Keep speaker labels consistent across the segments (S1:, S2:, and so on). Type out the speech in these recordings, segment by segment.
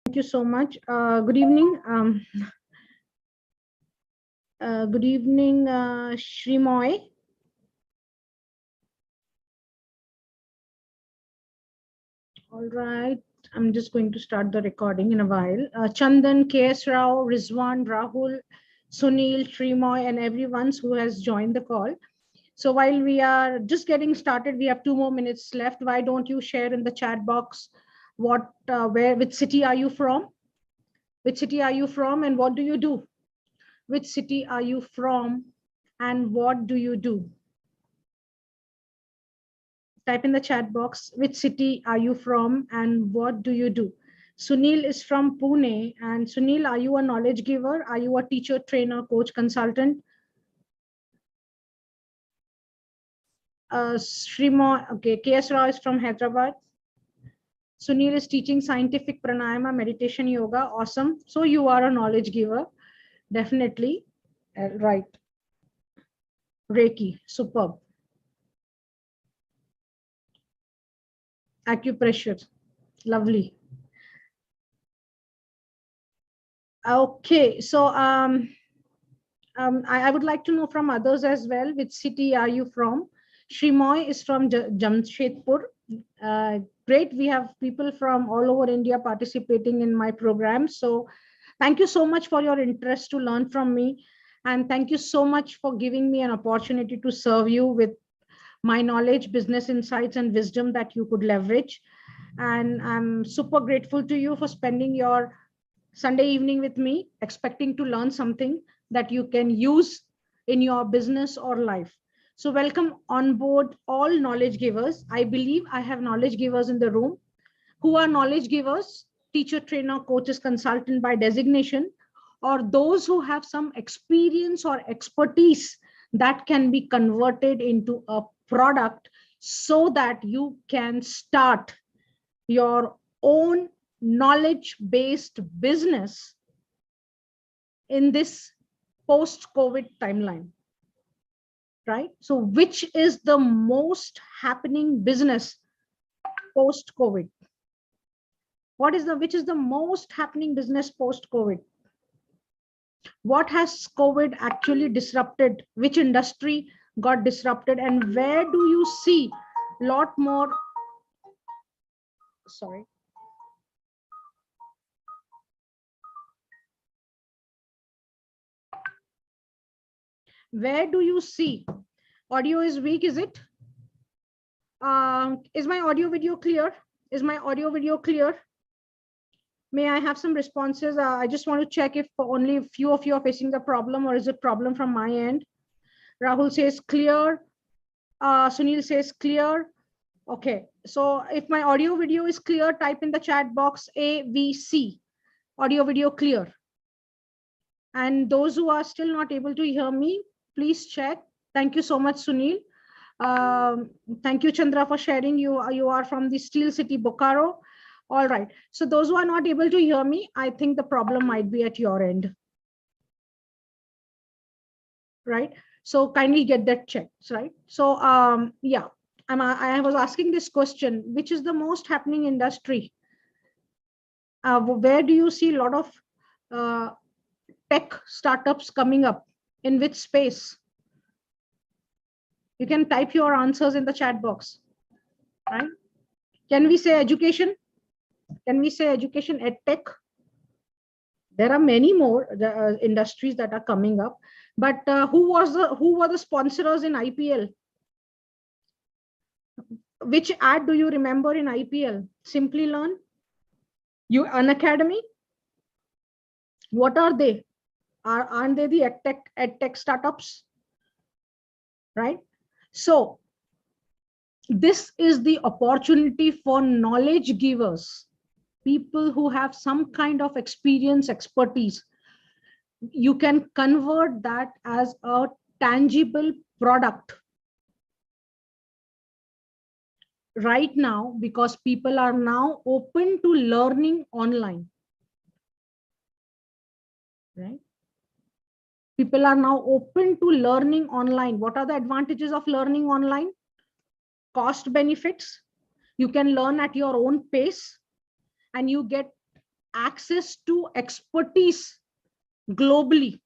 S1: Thank you so much. Good evening. Good evening, Shri. All right. I'm just going to start the recording in a while. Chandan, KS Rao, Rizwan, Rahul, Sunil, Shrimoy, and everyone who has joined the call. So while we are just getting started, we have 2 more minutes left. Why don't you share in the chat box which city are you from? Which city are you from and what do you do? Which city are you from and what do you do? Type in the chat box, which city are you from and what do you do? Sunil is from Pune. And Sunil, are you a knowledge giver? Are you a teacher, trainer, coach, consultant? Shrimo, okay, KS Rao is from Hyderabad. Sunil is teaching scientific pranayama, meditation, yoga. Awesome. So you are a knowledge giver. Definitely. Right. Reiki. Superb. Acupressure. Lovely. Okay. So I would like to know from others as well. Which city are you from? Shrimoy is from Jamshedpur. Great. We have people from all over India participating in my program. So thank you so much for your interest to learn from me. And thank you so much for giving me an opportunity to serve you with my knowledge, business insights, and wisdom that you could leverage. And I'm super grateful to you for spending your Sunday evening with me, expecting to learn something that you can use in your business or life. So welcome on board all knowledge givers. I believe I have knowledge givers in the room. Who are knowledge givers? Teacher, trainer, coaches, consultant by designation, or those who have some experience or expertise that can be converted into a product so that you can start your own knowledge-based business in this post-COVID timeline, right? So which is the most happening business post-COVID? Which is the most happening business post-COVID? What has COVID actually disrupted? Which industry got disrupted? And where do you see a lot more, sorry. Where do you see? Audio is weak, is it? Is my audio video clear? Is my audio video clear? May I have some responses? I just want to check if only a few of you are facing the problem, or is it problem from my end? Rahul says clear. Sunil says clear. Okay, so if my audio video is clear, type in the chat box AVC. Audio video clear. And those who are still not able to hear me, please check. Thank you so much, Sunil. Thank you, Chandra, for sharing. You are from the Steel City, Bokaro. All right. So those who are not able to hear me, I think the problem might be at your end. Right. So kindly get that checked. Right. So yeah, I was asking this question, which is the most happening industry? Where do you see a lot of tech startups coming up? In which space? You can type your answers in the chat box, right? Can we say education? Can we say education, ed tech? There are many more industries that are coming up, but who were the sponsors in IPL? Which ad do you remember in IPL? Simply Learn, An Academy. What are they? Aren't they the ed tech startups? Right. So this is the opportunity for knowledge givers, people who have some kind of experience, expertise. You can convert that as a tangible product right now, because people are now open to learning online. Right? People are now open to learning online. What are the advantages of learning online? Cost benefits. You can learn at your own pace and you get access to expertise globally,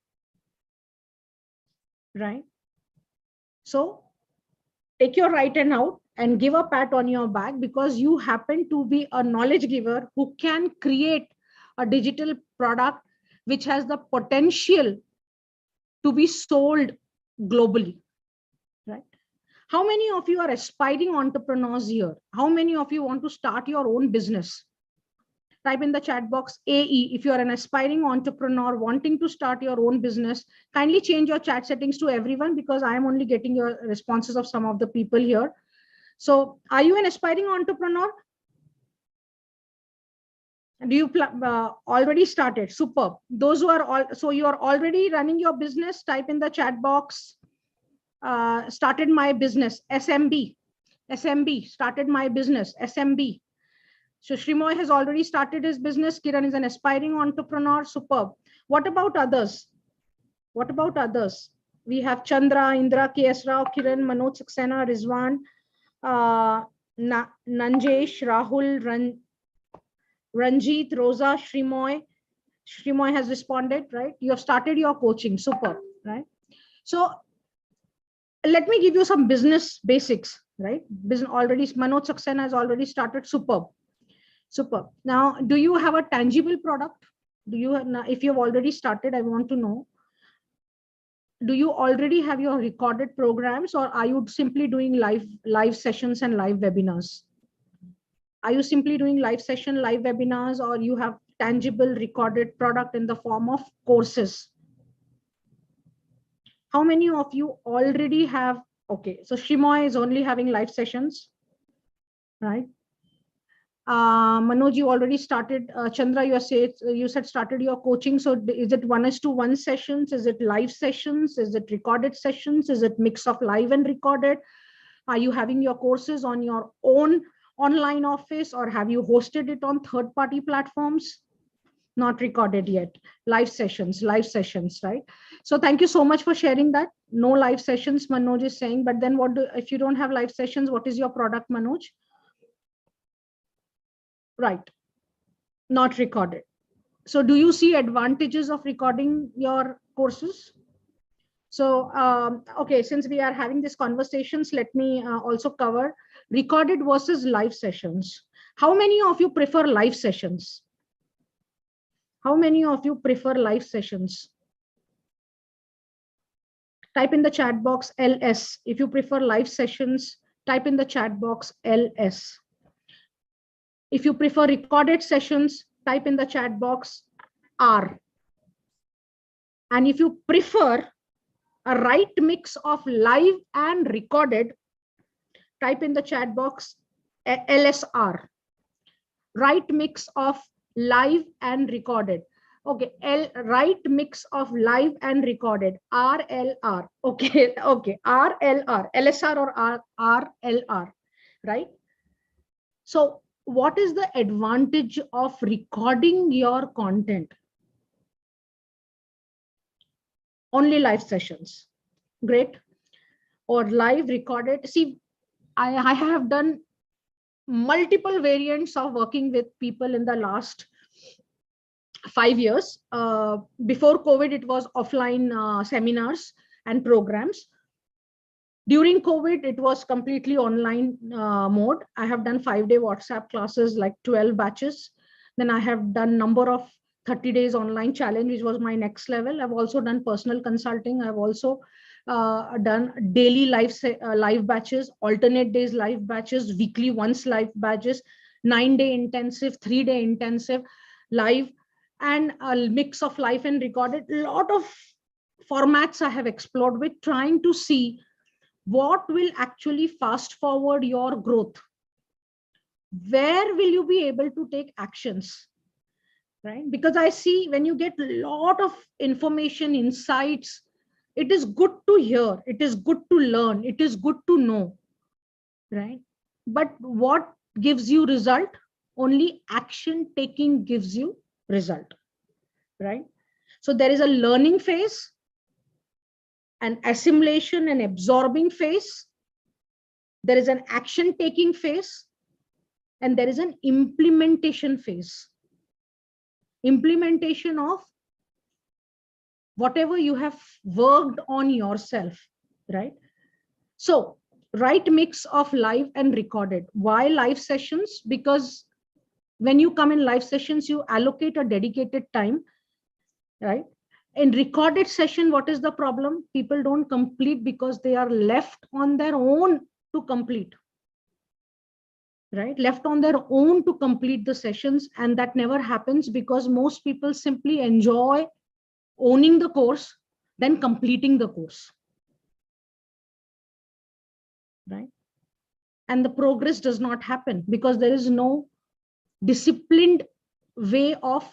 S1: right? So take your right hand out and give a pat on your back, because you happen to be a knowledge giver who can create a digital product which has the potential to be sold globally, right? How many of you are aspiring entrepreneurs here? How many of you want to start your own business? Type in the chat box AE if you are an aspiring entrepreneur wanting to start your own business. Kindly change your chat settings to everyone, because I am only getting your responses of some of the people here. So are you an aspiring entrepreneur? Do you already started? Superb. Those who are all, so you are already running your business, type in the chat box, started my business, SMB. SMB, started my business, SMB. So Shrimoy has already started his business. Kiran is an aspiring entrepreneur. Superb. What about others? What about others? We have Chandra, Indra, KS Rao, Kiran, Manoj Saxena, Rizwan, Nanjesh, Rahul, Ranjit, Rosa, Shrimoy. Shrimoy has responded, right? You have started your coaching. Super, right? So let me give you some business basics, right? Business already, Manoj Saxena has already started. Superb. Superb. Now, do you have a tangible product? Do you have, if you have already started, I want to know, do you already have your recorded programs, or are you simply doing live sessions and live webinars? Are you simply doing live session, live webinars, or you have tangible recorded product in the form of courses? How many of you already have? Okay, so Shimoy is only having live sessions, right? Manoj, you already started. Chandra, you said started your coaching. So is it 1:1 sessions? Is it live sessions? Is it recorded sessions? Is it mix of live and recorded? Are you having your courses on your own online office, or have you hosted it on third-party platforms? Not recorded yet. Live sessions, right? So thank you so much for sharing that. No live sessions, Manoj is saying. But then if you don't have live sessions, what is your product, Manoj? Right. Not recorded. So do you see advantages of recording your courses? So, okay, since we are having these conversations, let me also cover recorded versus live sessions. How many of you prefer live sessions? How many of you prefer live sessions? Type in the chat box LS. If you prefer live sessions, type in the chat box LS. If you prefer recorded sessions, type in the chat box R. And if you prefer a right mix of live and recorded, type in the chat box LSR. Right mix of live and recorded. Okay, right mix of live and recorded, RLR. Okay, okay, RLR, LSR or RLR, right? So what is the advantage of recording your content? Only live sessions. Great. Or live recorded. See, I have done multiple variants of working with people in the last 5 years. Before COVID, it was offline seminars and programs. During COVID, it was completely online mode. I have done 5-day WhatsApp classes, like 12 batches. Then I have done number of 30 days online challenge, which was my next level. I've also done personal consulting. I've also done daily live batches, alternate days live batches, weekly once live batches, 9-day intensive, 3-day intensive, live, and a mix of live and recorded. A lot of formats I have explored with, trying to see what will actually fast forward your growth. Where will you be able to take actions, right? Because I see when you get a lot of information, insights, it is good to hear, it is good to learn, it is good to know, right? But what gives you result? Only action taking gives you result, right? So there is a learning phase, an assimilation and absorbing phase, there is an action taking phase, and there is an implementation phase. implementation of whatever you have worked on yourself, right? So right mix of live and recorded. Why live sessions? Because when you come in live sessions, you allocate a dedicated time, right? In recorded session, what is the problem? People don't complete because they are left on their own to complete, right? Left on their own to complete the sessions. And that never happens because most people simply enjoy owning the course, then completing the course, right? And the progress does not happen because there is no disciplined way of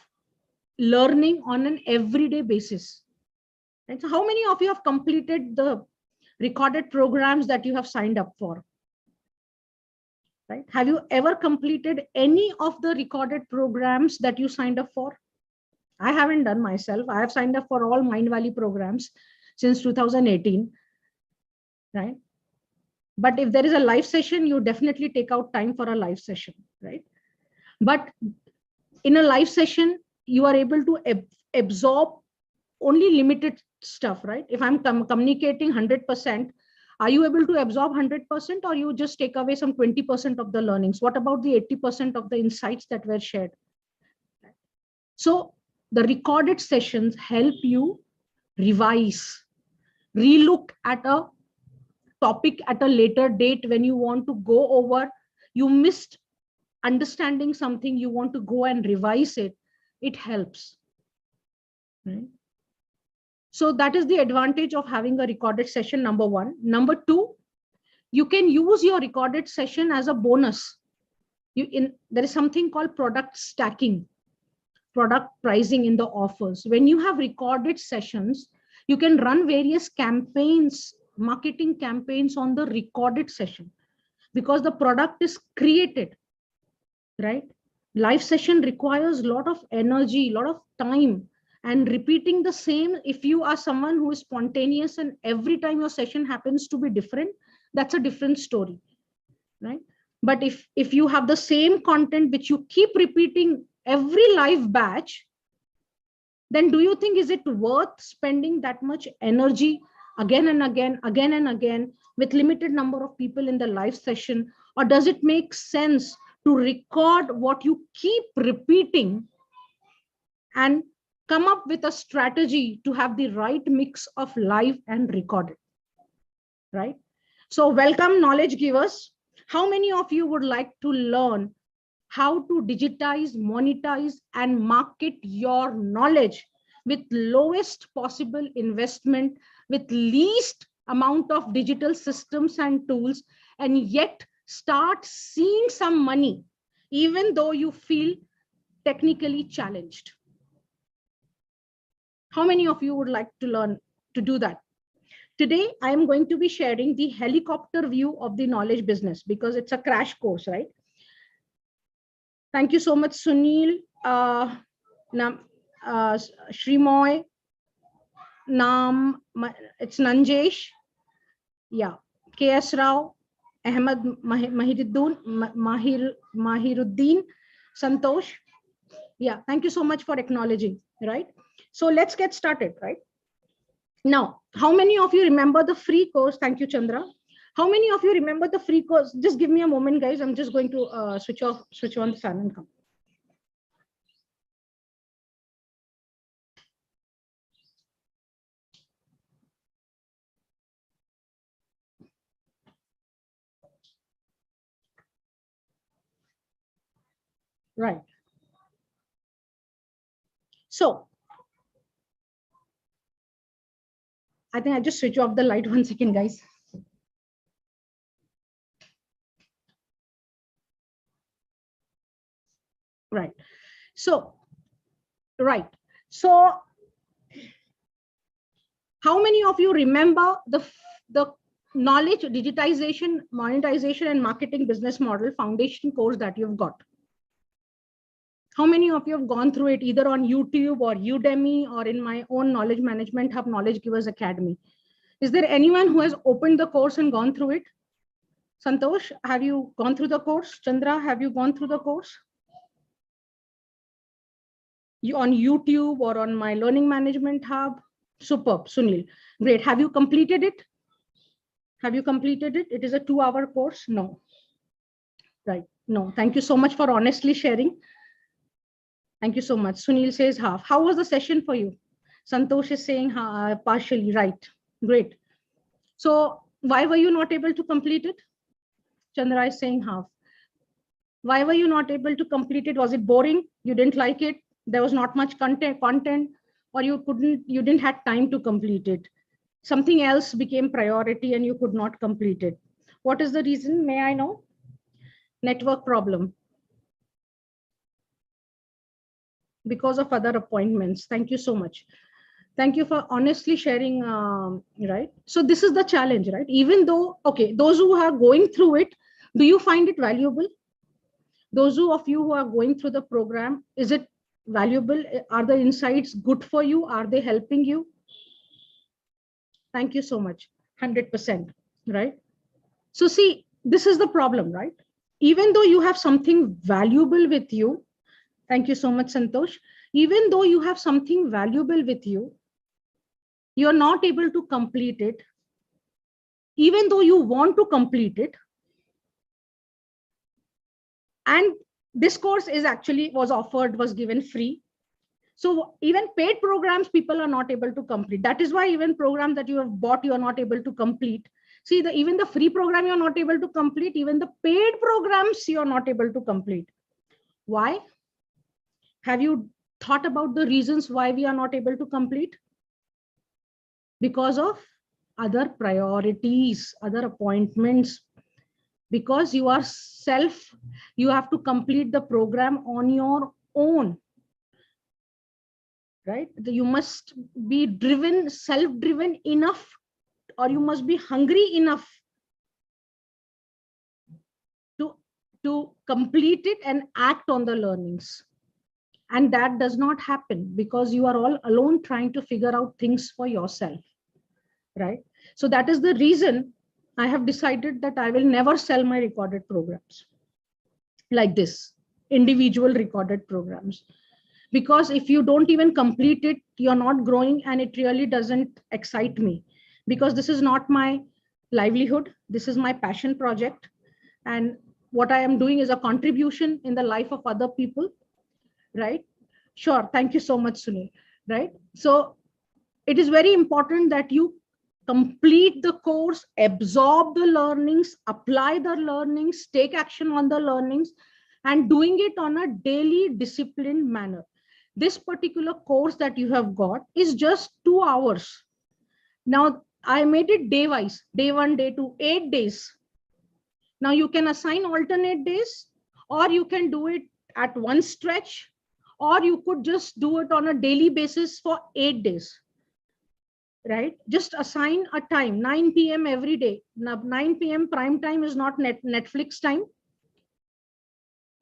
S1: learning on an everyday basis. Right? So how many of you have completed the recorded programs that you have signed up for? Right? Have you ever completed any of the recorded programs that you signed up for? I haven't done myself. I have signed up for all Mind Valley programs since 2018, right? But if there is a live session, you definitely take out time for a live session, right? But in a live session, you are able to absorb only limited stuff, right? If I'm communicating 100%, are you able to absorb 100% or you just take away some 20% of the learnings? What about the 80% of the insights that were shared? So the recorded sessions help you revise, relook at a topic at a later date when you want to go over, you missed understanding something, you want to go and revise it, it helps, right? So that is the advantage of having a recorded session, number one. Number two, you can use your recorded session as a bonus. There is something called product stacking, product pricing in the offers. When you have recorded sessions, you can run various campaigns, marketing campaigns on the recorded session because the product is created, right? Live session requires a lot of energy, a lot of time, and repeating the same. If you are someone who is spontaneous and every time your session happens to be different, that's a different story, right? But if you have the same content which you keep repeating every live batch, then do you think is it worth spending that much energy again and again with limited number of people in the live session? Or does it make sense to record what you keep repeating and come up with a strategy to have the right mix of live and recorded, right? So welcome knowledge givers. How many of you would like to learn how to digitize, monetize, and market your knowledge with lowest possible investment, with least amount of digital systems and tools, and yet start seeing some money, even though you feel technically challenged? How many of you would like to learn to do that? Today, I am going to be sharing the helicopter view of the knowledge business because it's a crash course, right? Thank you so much, Sunil, Shrimoy, it's Nanjesh, yeah, KS Rao, Ahmed Mahiruddin, Santosh. Yeah, thank you so much for acknowledging, right? So let's get started, right? Now, how many of you remember the free course? Thank you, Chandra. How many of you remember the free course? Just give me a moment, guys. I'm just going to switch on the fan and come. Right. So I think I just switch off the light 1 second, guys. Right. So, right. So how many of you remember the knowledge digitization, monetization, and marketing business model foundation course that you've got? How many of you have gone through it either on YouTube or Udemy or in my own knowledge management hub, Knowledge Givers Academy? Is there anyone who has opened the course and gone through it? Santosh, have you gone through the course? Chandra, have you gone through the course? You on YouTube or on my learning management hub? Superb, Sunil. Great. Have you completed it? Have you completed it? It is a 2-hour course. No. Right. No. Thank you so much for honestly sharing. Thank you so much. Sunil says half. How was the session for you? Santosh is saying partially. Right. Great. So why were you not able to complete it? Chandra is saying half. Why were you not able to complete it? Was it boring? You didn't like it? There was not much content, or you didn't have time to complete it. Something else became priority and you could not complete it. What is the reason? May I know? Network problem. Because of other appointments. Thank you so much. Thank you for honestly sharing, right? So this is the challenge, right? Even though, okay, those who are going through it, do you find it valuable? Those of you who are going through the program, is it valuable? Are the insights good for you? Are they helping you? Thank you so much. 100%, right? So see, this is the problem, right? Even though you have something valuable with you, thank you so much, Santosh. Even though you have something valuable with you, you're not able to complete it. Even though you want to complete it, and this course is actually was given free. So even paid programs, people are not able to complete. That is why even programs that you have bought, you are not able to complete. See, even the free program, you're not able to complete. Even the paid programs, you're not able to complete. Why? Have you thought about the reasons why we are not able to complete? Because of other priorities, other appointments, because you are you have to complete the program on your own, right? You must be driven, self-driven enough, or you must be hungry enough to complete it and act on the learnings. And that does not happen because you are all alone trying to figure out things for yourself, right? So that is the reason I have decided that I will never sell my recorded programs like this, individual recorded programs. Because if you don't even complete it, you're not growing, and it really doesn't excite me, because this is not my livelihood. This is my passion project. And what I am doing is a contribution in the life of other people, right? Sure. Thank you so much, Sunil. Right. So it is very important that you complete the course, absorb the learnings, apply the learnings, take action on the learnings, and doing it on a daily disciplined manner. This particular course that you have got is just 2 hours. Now, I made it day wise, day 1, day 2, 8 days. Now you can assign alternate days, or you can do it at one stretch, or you could just do it on a daily basis for 8 days. Right? Just assign a time, 9 p.m. every day. Now, 9 p.m. prime time is not Netflix time.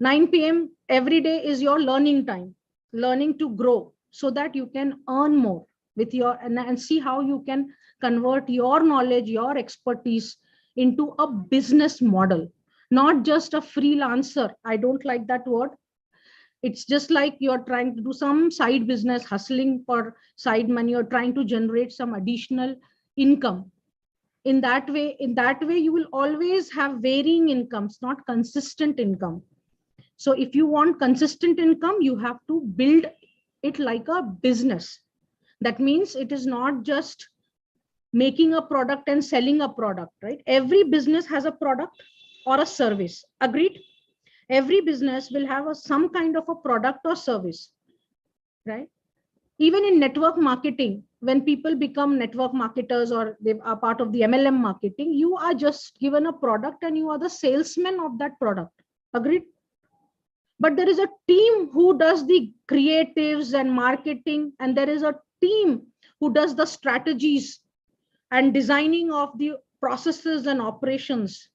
S1: 9 p.m. every day is your learning time, learning to grow so that you can earn more with your, and see how you can convert your knowledge, your expertise into a business model, not just a freelancer. I don't like that word. It's just like you're trying to do some side business, hustling for side money, or trying to generate some additional income. In that way, you will always have varying incomes, not consistent income. So if you want consistent income, you have to build it like a business. That means it is not just making a product and selling a product, right? Every business has a product or a service. Agreed? Every business will have some kind of a product or service, right? Even in network marketing, when people become network marketers or they are part of the MLM marketing, you are just given a product and you are the salesman of that product. Agreed? But there is a team who does the creatives and marketing, and there is a team who does the strategies and designing of the processes and operations,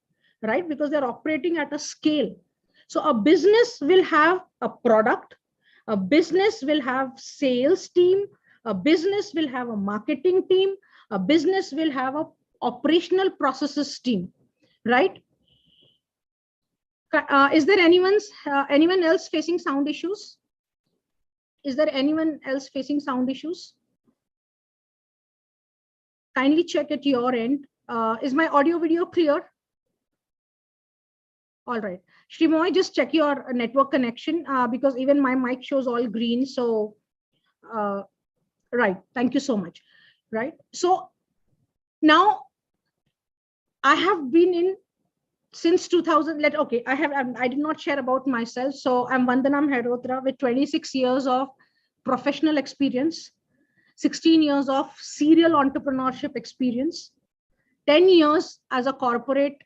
S1: right? Because they're operating at a scale. So a business will have a product, a business will have sales team, a business will have a marketing team, a business will have a operational processes team, right? Is there anyone else facing sound issues? Is there anyone else facing sound issues? Kindly check at your end. Is my audio video clear? All right. Shrimoy, just check your network connection because even my mic shows all green. So, right. Thank you so much. Right. So now I have been in since 2000. I did not share about myself. So I'm Vandana Mehrotra with 26 years of professional experience, 16 years of serial entrepreneurship experience, 10 years as a corporate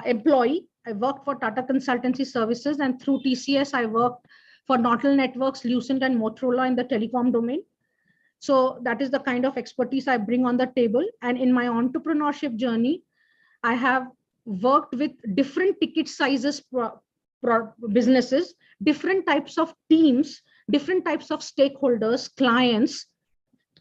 S1: employee. I worked for Tata Consultancy Services, and through TCS, I worked for Nortel Networks, Lucent, and Motorola in the telecom domain. So that is the kind of expertise I bring on the table. And in my entrepreneurship journey, I have worked with different ticket sizes businesses, different types of teams, different types of stakeholders, clients,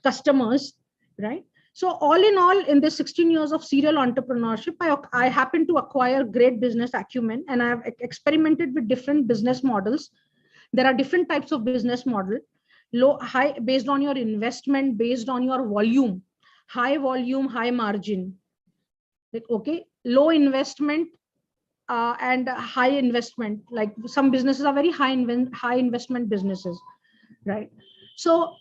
S1: customers, right? So all in all, in this 16 years of serial entrepreneurship, I happen to acquire great business acumen, and I have experimented with different business models. There are different types of business model, low, high, based on your investment, based on your volume, high margin. Okay, low investment and high investment. Like some businesses are very high investment businesses, right? So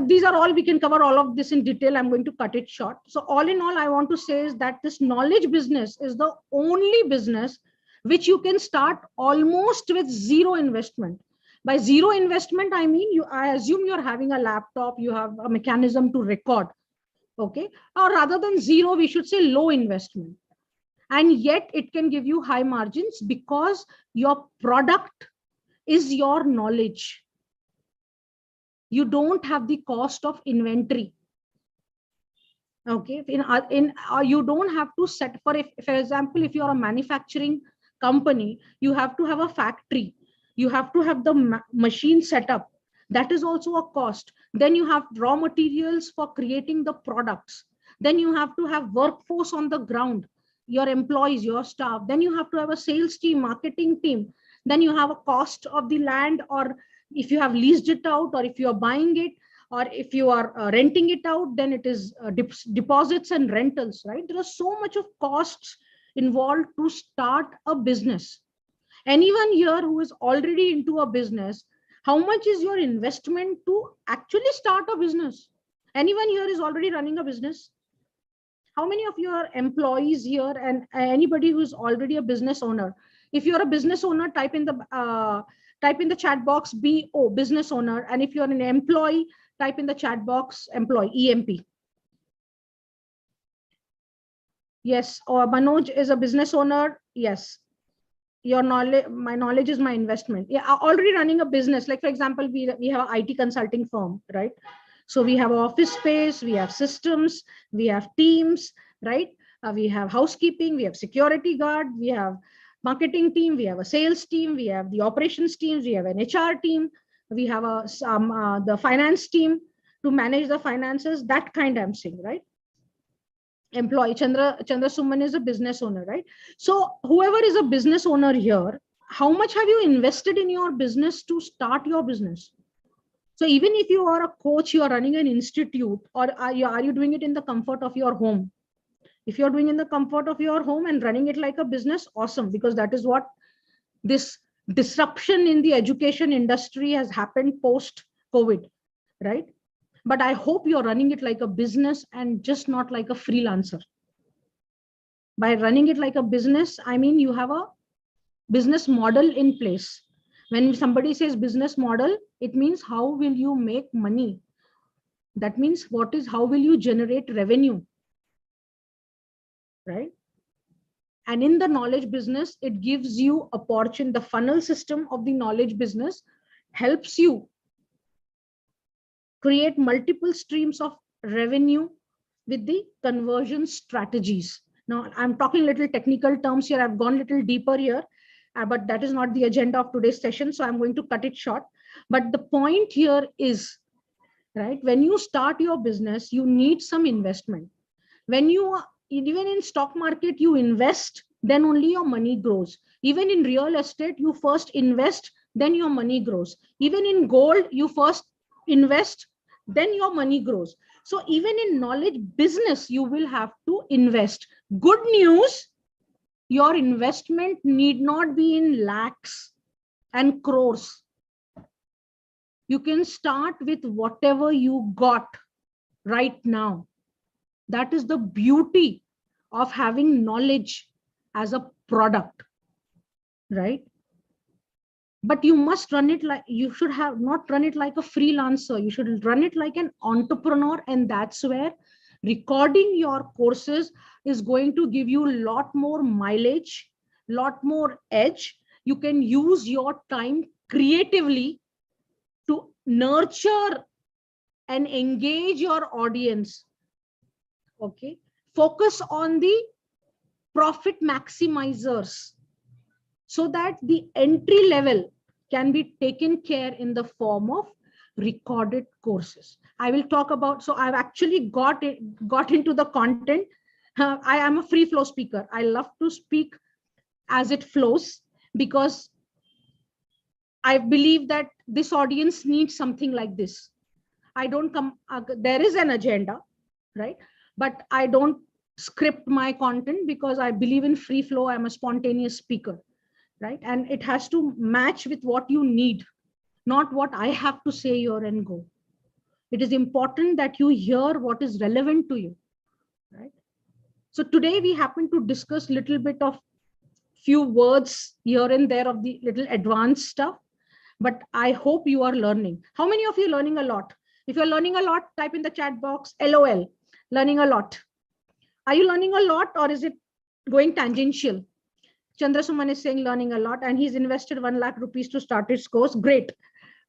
S1: these are all, we can cover all of this in detail. I'm going to cut it short. So all in all, I want to say is that this knowledge business is the only business which you can start almost with zero investment. By zero investment, I mean, I assume you're having a laptop, you have a mechanism to record, okay? Or rather than zero, we should say low investment. And yet it can give you high margins because your product is your knowledge. You don't have the cost of inventory. Okay, you don't have to set for example, if you're a manufacturing company, you have to have a factory, you have to have the machine set up. That is also a cost. Then you have raw materials for creating the products. Then you have to have workforce on the ground, your employees, your staff. Then you have to have a sales team, marketing team. Then you have a cost of the land, or if you have leased it out, or if you are buying it, or if you are renting it out, then it is deposits and rentals, right? There are so much of costs involved to start a business. Anyone here who is already into a business, how much is your investment to actually start a business? Anyone here is already running a business? How many of your employees here, and anybody who is already a business owner? If you're a business owner, type in the chat box BO, business owner. And if you're an employee, type in the chat box employee, EMP. Yes, or Manoj is a business owner. Yes. Your knowledge, my knowledge is my investment. Yeah, already running a business. Like for example, we have an IT consulting firm, right? So we have office space, we have systems, we have teams, right? We have housekeeping, we have security guard, we have marketing team, we have a sales team, we have the operations teams, we have an HR team, we have the finance team to manage the finances. That kind I'm saying, right? Employee Chandra Suman is a business owner, right? So whoever is a business owner here, how much have you invested in your business to start your business? So even if you are a coach, you are running an institute, or are you doing it in the comfort of your home? If you're doing in the comfort of your home and running it like a business, awesome, because that is what this disruption in the education industry has happened post COVID, right? But I hope you're running it like a business and just not like a freelancer. By running it like a business, I mean you have a business model in place. When somebody says business model, it means how will you make money? That means how will you generate revenue, right? And in the knowledge business, it gives you opportunity. The funnel system of the knowledge business helps you create multiple streams of revenue with the conversion strategies. Now, I'm talking little technical terms here. I've gone a little deeper here, but that is not the agenda of today's session. So I'm going to cut it short. But the point here is, right, when you start your business, you need some investment. When you, even in stock market, you invest, then only your money grows. Even in real estate, you first invest, then your money grows. Even in gold, you first invest, then your money grows. So even in knowledge business, you will have to invest. Good news, your investment need not be in lakhs and crores. You can start with whatever you got right now. That is the beauty of having knowledge as a product, right? But you must run it like, you should have not run it like a freelancer. You should run it like an entrepreneur. And that's where recording your courses is going to give you a lot more mileage, lot more edge. You can use your time creatively to nurture and engage your audience. Okay. Focus on the profit maximizers so that the entry level can be taken care in the form of recorded courses. I will talk about, so I've actually got into the content. I am a free flow speaker. I love to speak as it flows because I believe that this audience needs something like this. I don't come, there is an agenda, right? But I don't script my content because I believe in free flow. I'm a spontaneous speaker, right? And it has to match with what you need, not what I have to say here and go. It is important that you hear what is relevant to you, right? So today we happen to discuss a little bit of few words here and there of the little advanced stuff, but I hope you are learning. How many of you are learning a lot? If you're learning a lot, type in the chat box, LOL, learning a lot. Are you learning a lot or is it going tangential? Chandrasuman is saying learning a lot and he's invested 1 lakh rupees to start his course. Great.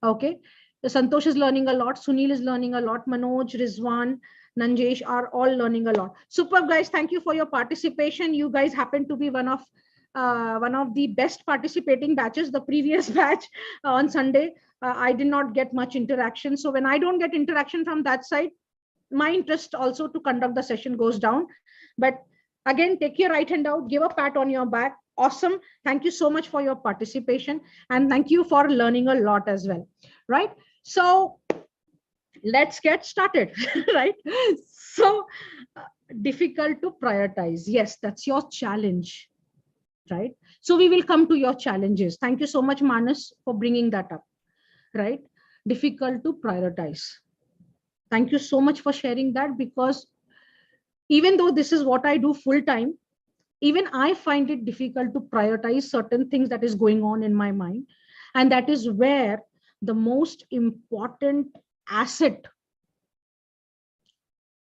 S1: Okay. Santosh is learning a lot. Sunil is learning a lot. Manoj, Rizwan, Nanjesh are all learning a lot. Superb, guys. Thank you for your participation. You guys happen to be one of the best participating batches. The previous batch on Sunday, I did not get much interaction. So when I don't get interaction from that side, my interest also to conduct the session goes down. But again, take your right hand out, give a pat on your back. Awesome. Thank you so much for your participation. And thank you for learning a lot as well. Right. So let's get started. Right. So difficult to prioritize. Yes, that's your challenge. Right. So we will come to your challenges. Thank you so much, Manas, for bringing that up. Right. Difficult to prioritize. Thank you so much for sharing that, because even though this is what I do full time, even I find it difficult to prioritize certain things that is going on in my mind. And that is where the most important asset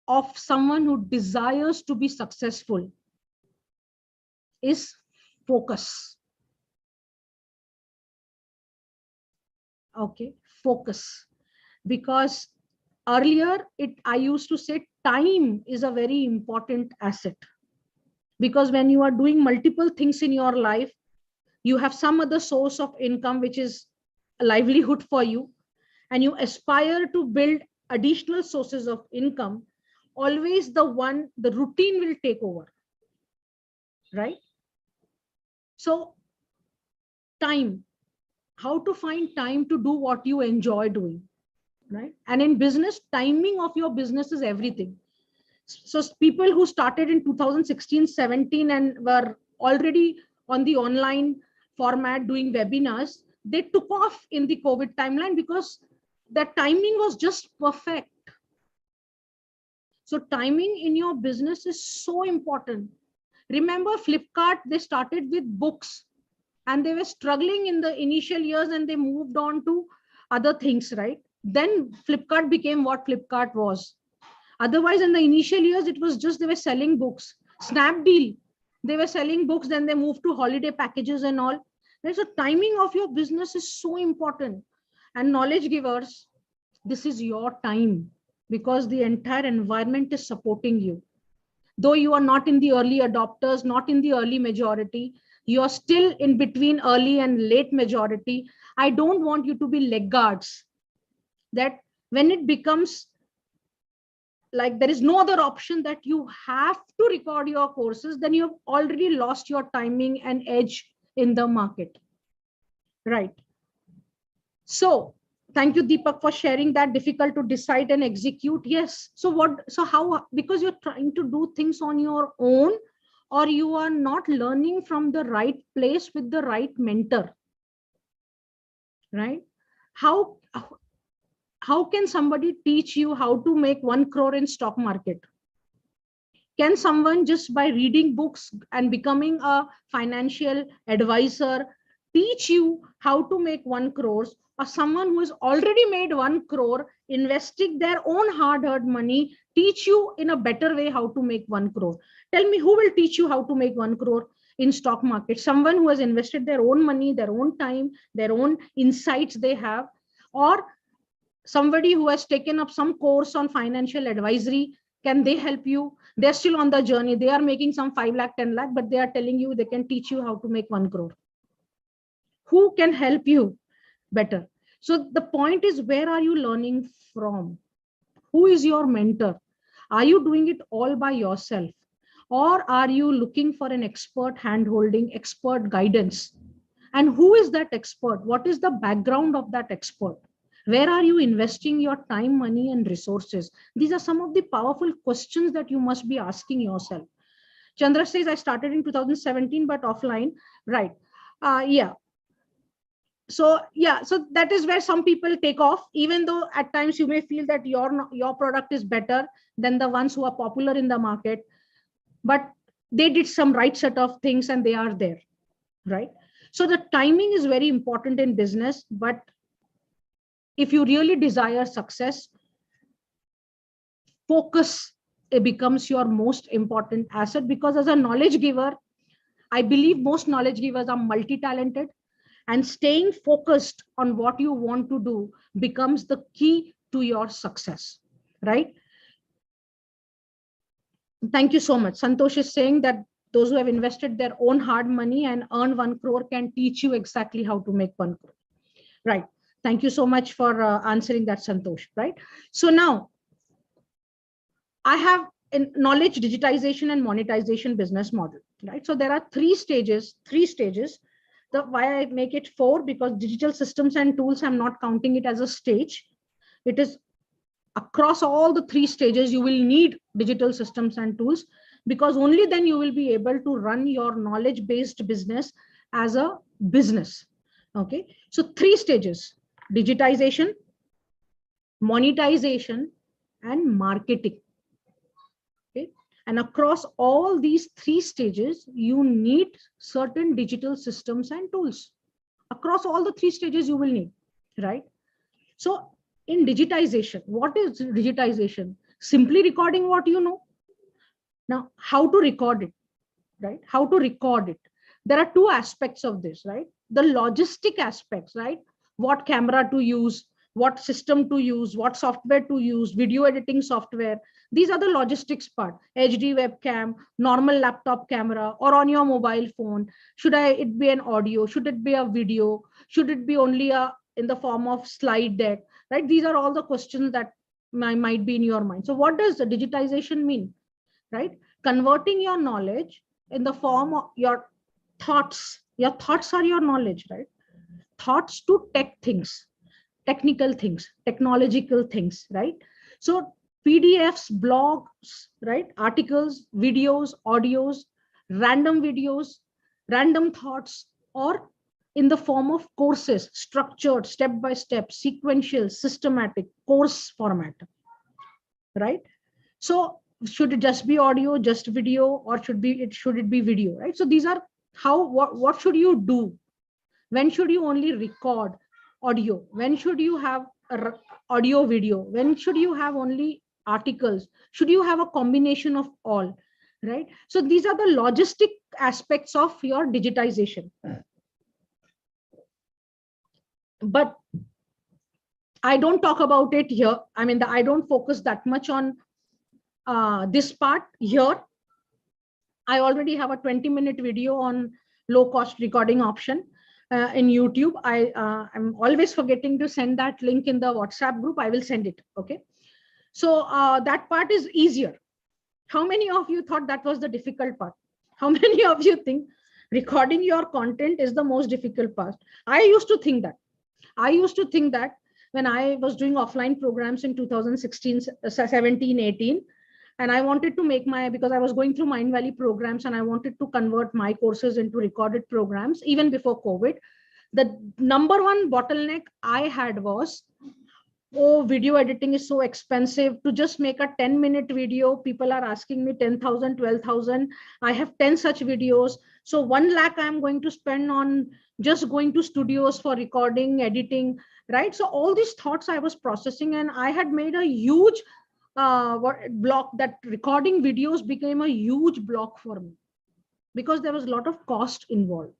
S1: of someone who desires to be successful is focus. Okay, focus. Because earlier I used to say time is a very important asset. Because when you are doing multiple things in your life, you have some other source of income, which is a livelihood for you, and you aspire to build additional sources of income, always the routine will take over, right? So time, how to find time to do what you enjoy doing, right? And in business, timing of your business is everything. So people who started in 2016, 17 and were already on the online format doing webinars, they took off in the COVID timeline because the timing was just perfect. So timing in your business is so important. Remember Flipkart, they started with books and they were struggling in the initial years and they moved on to other things, right? Then Flipkart became what Flipkart was. Otherwise, in the initial years, it was just they were selling books. Snapdeal, they were selling books, then they moved to holiday packages and all. So timing of your business is so important. And knowledge givers, this is your time because the entire environment is supporting you. Though you are not in the early adopters, not in the early majority, you are still in between early and late majority. I don't want you to be laggards. That when it becomes like there is no other option that you have to record your courses, then you have already lost your timing and edge in the market, right? So thank you, Deepak, for sharing that. Difficult to decide and execute. Yes. So how, because you're trying to do things on your own, or you are not learning from the right place with the right mentor, right? How, how can somebody teach you how to make 1 crore in stock market? Can someone just by reading books and becoming a financial advisor teach you how to make 1 crore, or someone who has already made 1 crore investing their own hard-earned money teach you in a better way how to make 1 crore? Tell me, who will teach you how to make 1 crore in stock market? Someone who has invested their own money, their own time, their own insights they have, or somebody who has taken up some course on financial advisory? Can they help you? They're still on the journey. They are making some 5 lakh, 10 lakh, but they are telling you they can teach you how to make 1 crore. Who can help you better? So the point is, where are you learning from? Who is your mentor? Are you doing it all by yourself? Or are you looking for an expert hand holding, expert guidance? And who is that expert? What is the background of that expert? Where are you investing your time, money, and resources? These are some of the powerful questions that you must be asking yourself. Chandra says, I started in 2017, but offline. Right. Yeah. So yeah, so that is where some people take off, even though at times you may feel that your product is better than the ones who are popular in the market, but they did some right set of things and they are there, right? So the timing is very important in business, but if you really desire success, focus, it becomes your most important asset. Because as a knowledge giver, I believe most knowledge givers are multi-talented, and staying focused on what you want to do becomes the key to your success, right? Thank you so much. Santosh is saying that those who have invested their own hard money and earn 1 crore can teach you exactly how to make 1 crore. Right. Thank you so much for answering that, Santosh. Right. So now I have a knowledge digitization and monetization business model. Right. So there are three stages. Why I make it 4, because digital systems and tools, I'm not counting it as a stage. It is across all the 3 stages. You will need digital systems and tools, because only then you will be able to run your knowledge based business as a business. Okay. So 3 stages: digitization, monetization, and marketing. Okay. And across all these 3 stages, you need certain digital systems and tools. Across all the 3 stages, you will need, right? So in digitization, what is digitization? Simply recording what you know. Now, how to record it, right? How to record it? There are 2 aspects of this, right? The logistic aspects, right? What camera to use, what system to use, what software to use, video editing software. These are the logistics part. HD webcam, normal laptop camera, or on your mobile phone. Should it be an audio? Should it be a video? Should it be only in the form of slide deck, right? These are all the questions that might be in your mind. So what does the digitization mean, right? Converting your knowledge in the form of your thoughts. Your thoughts are your knowledge, right? Thoughts to tech things, technical things, technological things, right? So PDFs, blogs, right? Articles, videos, audios, random videos, random thoughts, or in the form of courses, structured, step by step, sequential, systematic course format, right? So should it just be audio, just video, or should it be video, right? So these are what should you do? When should you only record audio? When should you have audio video? When should you have only articles? Should you have a combination of all, right? So these are the logistic aspects of your digitization. But I don't talk about it here. I mean, I don't focus that much on this part here. I already have a 20-minute video on low cost recording option in YouTube. I'm always forgetting to send that link in the WhatsApp group. I will send it. Okay. So that part is easier. How many of you thought that was the difficult part? How many of you think recording your content is the most difficult part? I used to think that. I used to think that when I was doing offline programs in 2016, 17, 18, and I wanted to make my, because I was going through Mind Valley programs and I wanted to convert my courses into recorded programs even before COVID. The number one bottleneck I had was, oh, video editing is so expensive. To just make a 10-minute video, people are asking me 10,000, 12,000. I have 10 such videos. So 1 lakh I'm going to spend on just going to studios for recording, editing, right? So all these thoughts I was processing, and I had made a huge block. That recording videos became a huge block for me because there was a lot of cost involved.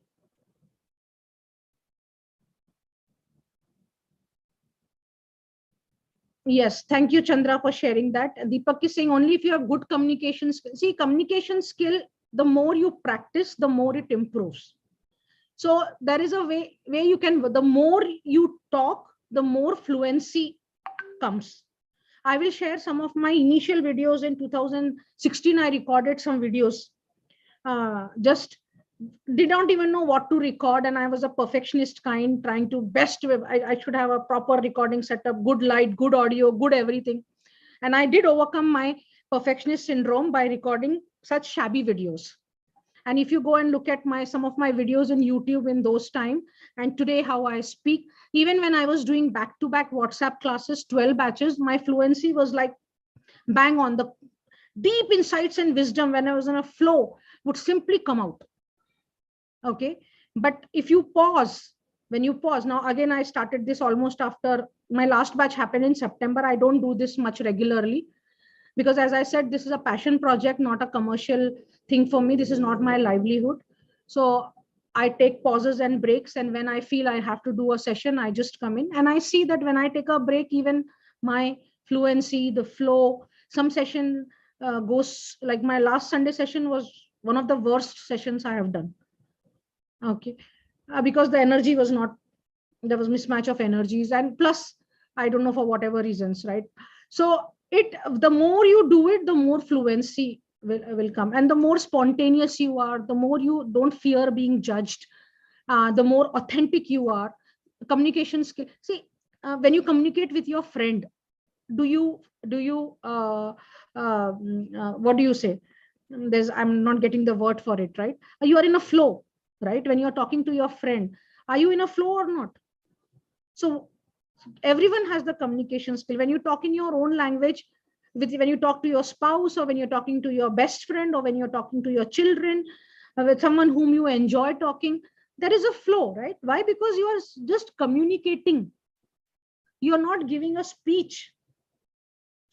S1: Yes, thank you, Chandra, for sharing that. Deepak is saying only if you have good communication skill. See, communication skill, the more you practice, the more it improves. So there is a way where you can, the more you talk, the more fluency comes. I will share some of my initial videos in 2016. I recorded some videos. Just did not even know what to record, and I was a perfectionist kind, trying to best. I should have a proper recording setup, good light, good audio, good everything. And I did overcome my perfectionist syndrome by recording such shabby videos. And if you go and look at some of my videos on YouTube in those time, and today how I speak, even when I was doing back-to-back WhatsApp classes, 12 batches, my fluency was like bang on. The deep insights and wisdom when I was in a flow would simply come out. Okay. But if you pause, when you pause, now again, I started this almost after my last batch happened in September. I don't do this much regularly because, as I said, this is a passion project, not a commercial thing for me. This is not my livelihood. So I take pauses and breaks. And when I feel I have to do a session, I just come in, and I see that when I take a break, even my fluency, the flow, some session goes, like my last Sunday session was one of the worst sessions I have done. Okay. Because the energy was not, there was mismatch of energies, and plus I don't know, for whatever reasons, right? So the more you do it, the more fluency will come, and the more spontaneous you are, the more you don't fear being judged, the more authentic you are. Communication skill, see, when you communicate with your friend, do you what do you say, I'm not getting the word for it, right? You are in a flow, right? When you're talking to your friend, are you in a flow or not? So everyone has the communication skill. When you talk in your own language, when you talk to your spouse, or when you're talking to your best friend, or when you're talking to your children, with someone whom you enjoy talking, there is a flow, right? Why? Because you are just communicating. You're not giving a speech.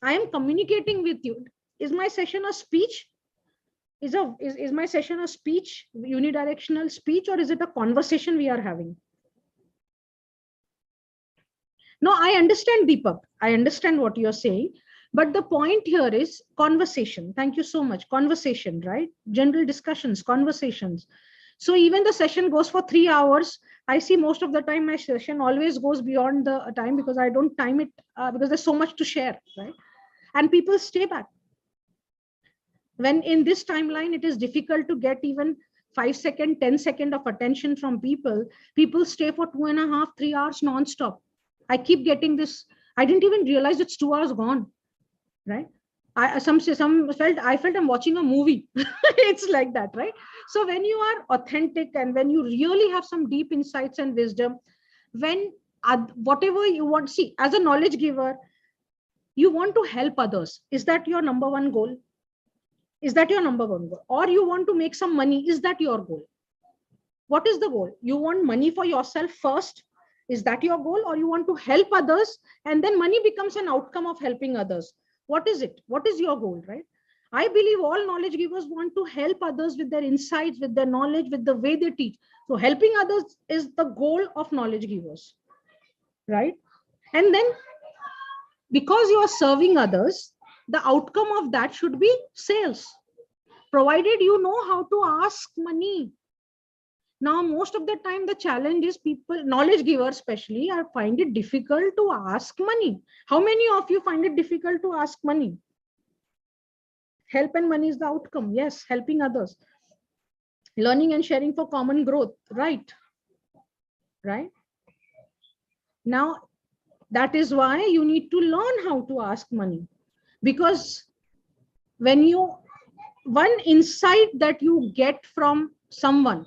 S1: I am communicating with you. Is my session a speech? Is my session a speech, unidirectional speech, or is it a conversation we are having? No, I understand, Deepak. I understand what you're saying. But the point here is conversation. Thank you so much. Conversation, right? General discussions, conversations. So even the session goes for 3 hours. I see most of the time my session always goes beyond the time because I don't time it because there's so much to share, right? And people stay back. When in this timeline, it is difficult to get even 5-second, 10-second of attention from people. People stay for 2.5, 3 hours non-stop. I keep getting this. I didn't even realize it's 2 hours gone, right? I felt I'm watching a movie. It's like that, right? So when you are authentic and when you really have some deep insights and wisdom, when whatever you want, see, as a knowledge giver, you want to help others. Is that your number one goal? Is that your number one goal? Or you want to make some money? Is that your goal? What is the goal? You want money for yourself first? Is that your goal? Or you want to help others and then money becomes an outcome of helping others? What is it? What is your goal, right? I believe all knowledge givers want to help others with their insights, with their knowledge, with the way they teach. So helping others is the goal of knowledge givers, right? And then because you are serving others, the outcome of that should be sales, provided you know how to ask money. Now, most of the time, the challenge is people, knowledge givers especially, are find it difficult to ask money. How many of you find it difficult to ask money? Help and money is the outcome. Yes, helping others. Learning and sharing for common growth. Right. Right. Now that is why you need to learn how to ask money, because when you, one insight that you get from someone,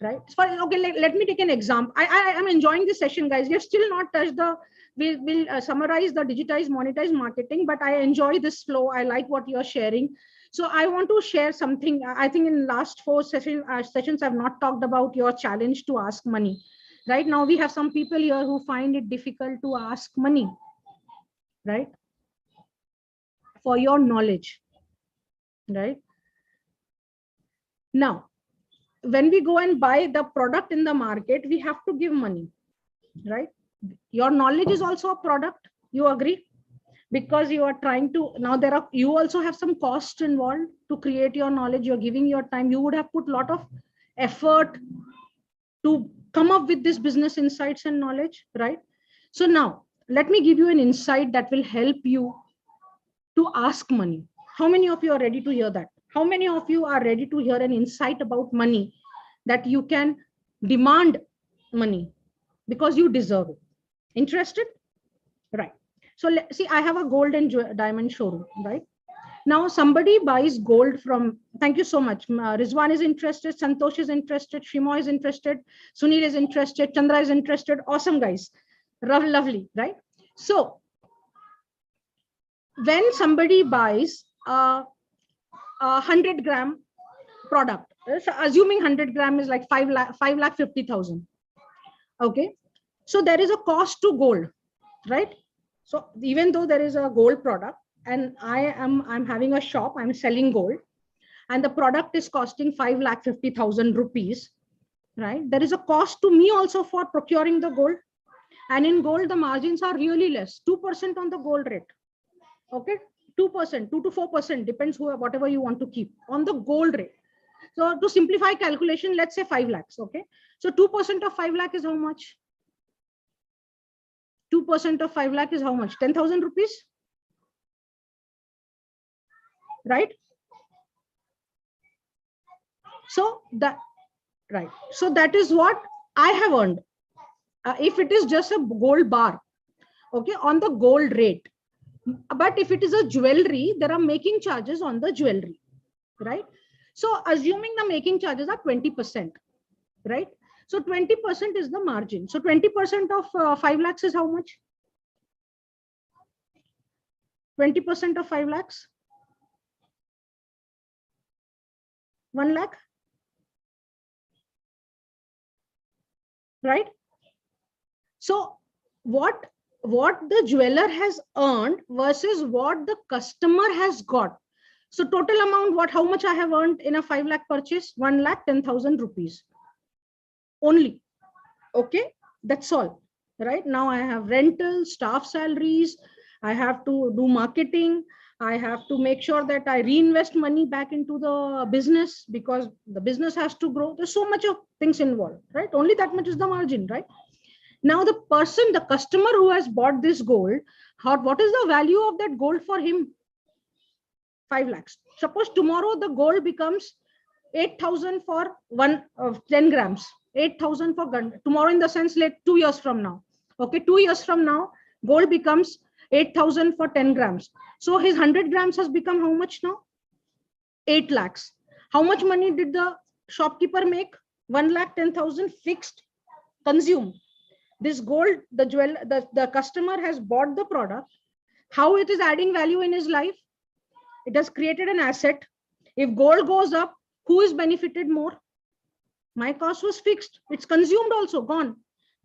S1: right? Okay, let me take an example. I am enjoying this session, guys. We have still not touched the, we'll summarize the digitize monetize marketing, but I enjoy this flow. I like what you're sharing. So I want to share something. I think in last 4 sessions I've not talked about your challenge to ask money. Right now we have some people here who find it difficult to ask money, right, for your knowledge, right? Now when we go and buy the product in the market, we have to give money, right? Your knowledge is also a product, you agree? Because you are trying to, now there are, you also have some cost involved to create your knowledge. You're giving your time, you would have put a lot of effort to come up with this business insights and knowledge, right? So now let me give you an insight that will help you to ask money. How many of you are ready to hear that? How many of you are ready to hear an insight about money, that you can demand money because you deserve it? Interested? Right. So let's see, I have a gold and diamond showroom, right? Now somebody buys gold from, thank you so much. Rizwan is interested, Santosh is interested, Shimo is interested, Sunil is interested, Chandra is interested. Awesome, guys. Lovely, right? So when somebody buys a 100-gram product, so assuming 100-gram is like 5,50,000. Okay. So there is a cost to gold, right? So even though there is a gold product and I'm having a shop, I'm selling gold, and the product is costing 5,50,000 rupees, right? There is a cost to me also for procuring the gold. And in gold, the margins are really less, 2% on the gold rate. Okay, 2%, 2 to 4%, depends whatever you want to keep on the gold rate. So to simplify calculation, let's say 5 lakhs. Okay, so 2% of 5 lakh is how much? 2% of 5 lakh is how much? 10,000 rupees, right? So that, right, so that is what I have earned. If it is just a gold bar, okay, on the gold rate. But if it is a jewelry, there are making charges on the jewelry, right? So assuming the making charges are 20%, right? So 20% is the margin. So 20% of 5 lakhs is how much? 20% of 5 lakhs? 1 lakh, right? So what the jeweler has earned versus what the customer has got. So total amount, what, how much I have earned in a 5 lakh purchase? 1,10,000 rupees only. Okay, that's all. Right now I have rental, staff salaries, I have to do marketing, I have to make sure that I reinvest money back into the business because the business has to grow. There's so much of things involved, right? Only that much is the margin, right? Now the person, the customer who has bought this gold, what is the value of that gold for him? 5 lakhs. Suppose tomorrow the gold becomes 8,000 for 10 grams. 8,000 for tomorrow, in the sense, like 2 years from now. Okay, 2 years from now, gold becomes 8,000 for 10 grams. So his 100 grams has become how much now? 8 lakhs. How much money did the shopkeeper make? 1,10,000 fixed, consumed. This gold, the customer has bought the product. How it is adding value in his life? It has created an asset. If gold goes up, who is benefited more? My cost was fixed. It's consumed also, gone.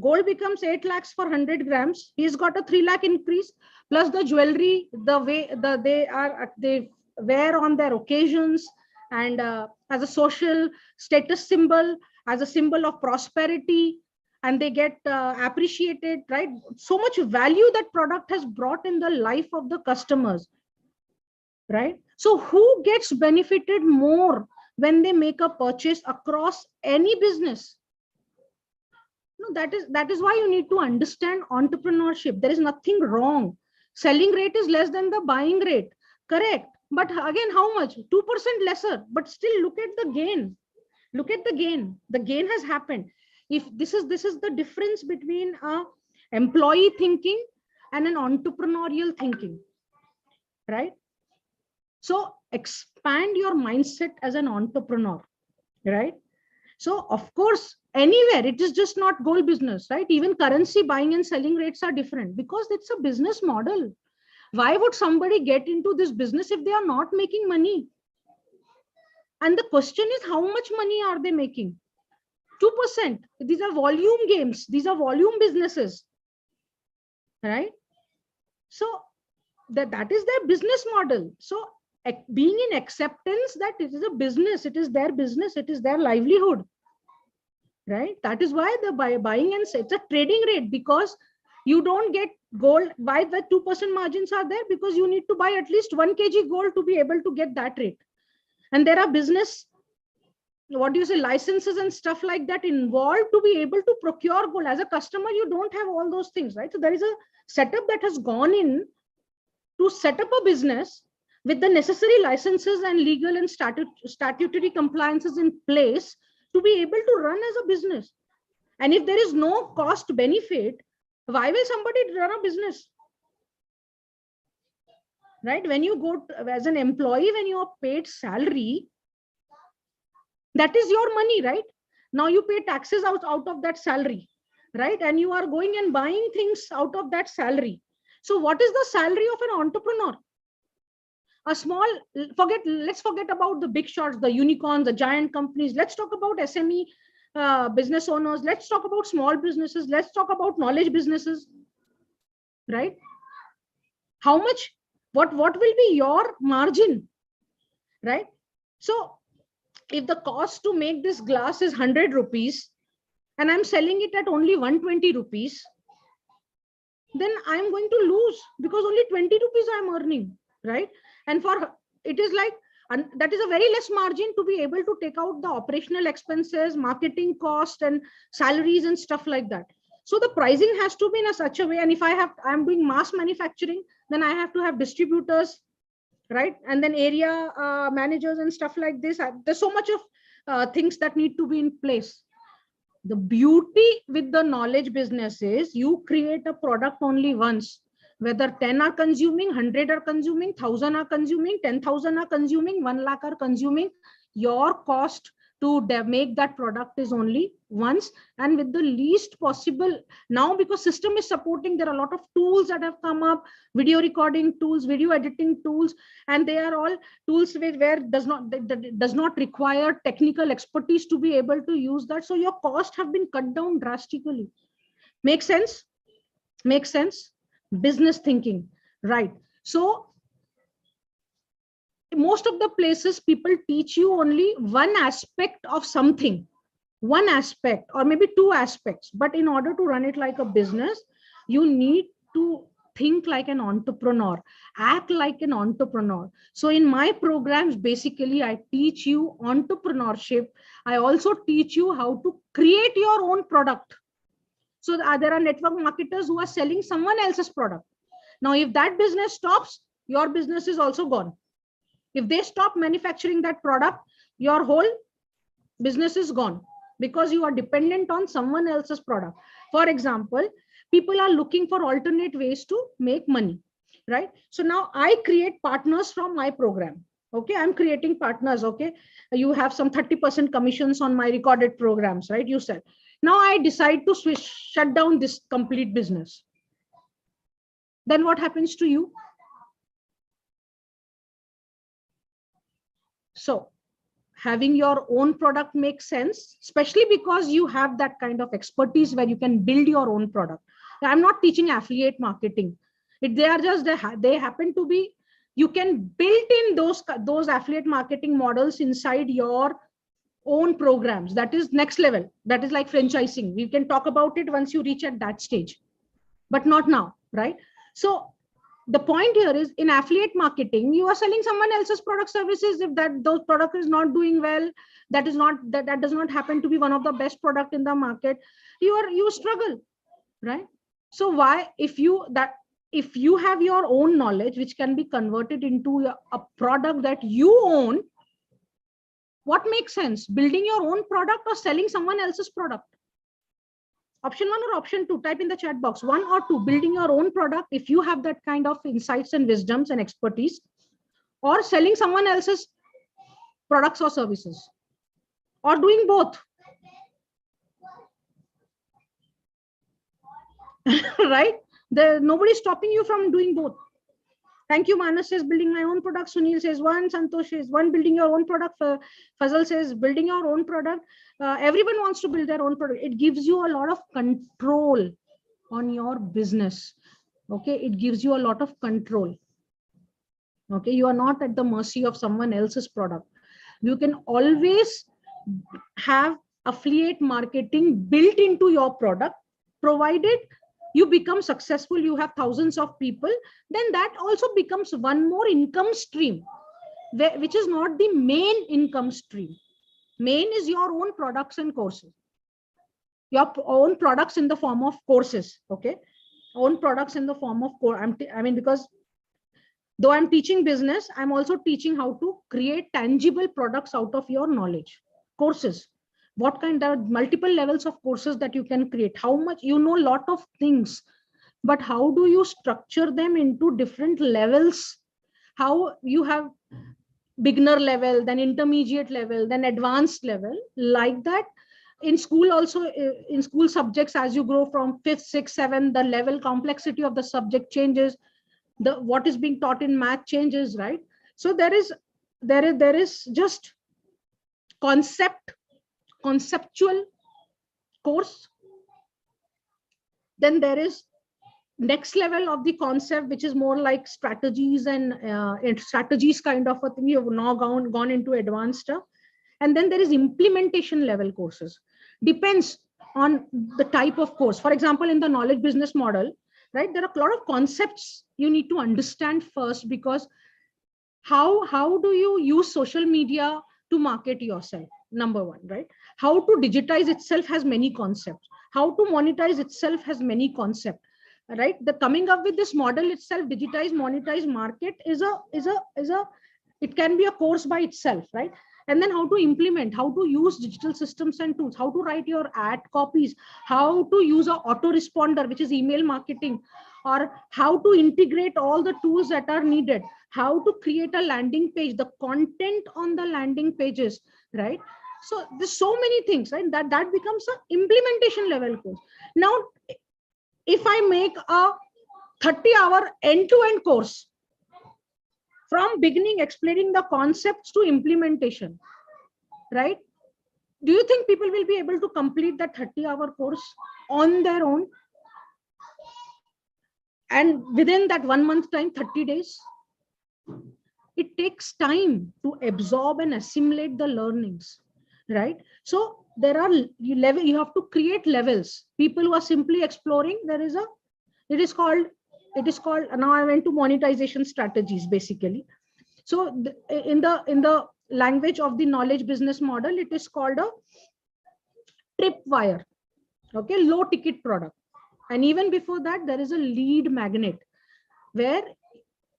S1: Gold becomes 8 lakhs for 100 grams. He's got a 3 lakh increase, plus the jewelry, the way they wear on their occasions, and as a social status symbol, as a symbol of prosperity, and they get appreciated, right? So much value that product has brought in the life of the customers, right? So who gets benefited more when they make a purchase across any business? No, that is why you need to understand entrepreneurship. There is nothing wrong. Selling rate is less than the buying rate, correct? But again, how much? 2% lesser, but still look at the gain. Look at the gain. The gain has happened. If this is the difference between employee thinking and an entrepreneurial thinking, right? So expand your mindset as an entrepreneur, right? So of course, anywhere, it is just not gold business, right? Even currency buying and selling rates are different because it's a business model. Why would somebody get into this business if they are not making money? And the question is, how much money are they making? 2%. These are volume games. These are volume businesses, right? So that is their business model. So being in acceptance that it is a business, it is their business, it is their livelihood, right? That is why the buying and it's a trading rate, because you don't get gold. Why the 2% margins are there? Because you need to buy at least 1 kg gold to be able to get that rate. And there are business, what do you say, licenses and stuff like that involved to be able to procure gold. As a customer, you don't have all those things, right? So there is a setup that has gone in to set up a business with the necessary licenses and legal and statutory compliances in place to be able to run as a business. And if there is no cost benefit, why will somebody run a business? Right? When you go as an employee, when you are paid salary, that is your money, right? Now you pay taxes out of that salary, right? And you are going and buying things out of that salary. So what is the salary of an entrepreneur? A small, let's forget about the big shots, the unicorns, the giant companies. Let's talk about SME business owners. Let's talk about small businesses. Let's talk about knowledge businesses, right? How much, what will be your margin, right? So if the cost to make this glass is 100 rupees and I'm selling it at only 120 rupees, then I'm going to lose because only 20 rupees I'm earning, right? And for it is like, and that is a very less margin to be able to take out the operational expenses, marketing cost and salaries and stuff like that. So the pricing has to be in such a way. And if I'm doing mass manufacturing, then I have to have distributors, right? And then area managers and stuff like this. There's so much of things that need to be in place. The beauty with the knowledge business is you create a product only once. Whether 10 are consuming, 100 are consuming, 1,000 are consuming, 10,000 are consuming, 1 lakh are consuming, your cost to make that product is only once, and with the least possible. Now because system is supporting, there are a lot of tools that have come up, video recording tools, video editing tools, and they are all tools where does not require technical expertise to be able to use that. So your costs have been cut down drastically. Make sense? Make sense? Business thinking, right? So most of the places people teach you only one aspect of something, one aspect or maybe 2 aspects, but in order to run it like a business, you need to think like an entrepreneur, act like an entrepreneur. So in my programs, basically I teach you entrepreneurship. I also teach you how to create your own product. So there are network marketers who are selling someone else's product. Now if that business stops, your business is also gone. If they stop manufacturing that product, your whole business is gone, because you are dependent on someone else's product. For example, people are looking for alternate ways to make money, right? So now I create partners from my program. Okay, I'm creating partners. Okay, you have some 30% commissions on my recorded programs, right? You said. Now I decide to shut down this complete business. Then what happens to you? So having your own product makes sense, especially because you have that kind of expertise where you can build your own product. I'm not teaching affiliate marketing. They are just, they happen to be, you can build in those affiliate marketing models inside your own programs. That is next level. That is like franchising. We can talk about it once you reach at that stage, but not now, right? So the point here is, in affiliate marketing, you are selling someone else's product services. If those product is not doing well, that does not happen to be one of the best product in the market, you struggle, right? So why, if you have your own knowledge which can be converted into a product that you own, what makes sense, building your own product or selling someone else's product? Option 1 or option 2, type in the chat box. 1 or 2, building your own product if you have that kind of insights and wisdoms and expertise, or selling someone else's products or services, or doing both. Right? Nobody's stopping you from doing both. Thank you. Manas says building my own product. Sunil says one. Santosh says one, building your own product. Fazal says building your own product. Everyone wants to build their own product. It gives you a lot of control on your business. Okay, it gives you a lot of control. Okay, you are not at the mercy of someone else's product. You can always have affiliate marketing built into your product, provided you become successful, you have thousands of people, then that also becomes one more income stream, which is not the main income stream. Main is your own products and courses, your own products in the form of courses. Okay, own products in the form of because though I'm teaching business, I'm also teaching how to create tangible products out of your knowledge. Courses, what kind of multiple levels of courses that you can create, how much, you know, a lot of things, but how do you structure them into different levels? How you have beginner level, then intermediate level, then advanced level, like that. In school also, in school subjects, as you grow from 5th, 6th, 7th, the level complexity of the subject changes, the what is being taught in math changes, right? So there is just conceptual course. Then there is next level of the concept, which is more like strategies and strategies kind of a thing. You have now gone into advanced stuff. And then there is implementation level courses. Depends on the type of course. For example, in the knowledge business model, right, there are a lot of concepts you need to understand first, because how do you use social media to market yourself? Number one, right? How to digitize itself has many concepts. How to monetize itself has many concepts, right? The coming up with this model itself, digitize, monetize, market, it can be a course by itself, right? And then how to implement, how to use digital systems and tools, how to write your ad copies, how to use an autoresponder, which is email marketing, or how to integrate all the tools that are needed, how to create a landing page, the content on the landing pages, right? So there's so many things, right? That becomes an implementation level course. Now, if I make a 30-hour end-to-end course from beginning, explaining the concepts to implementation, right? Do you think people will be able to complete that 30-hour course on their own? And within that 1 month time, 30 days? It takes time to absorb and assimilate the learnings, right? So there are you have to create levels. People who are simply exploring, it is called, now I went to monetization strategies basically. So in the language of the knowledge business model, it is called a tripwire. Okay, low ticket product. And even before that, there is a lead magnet, where,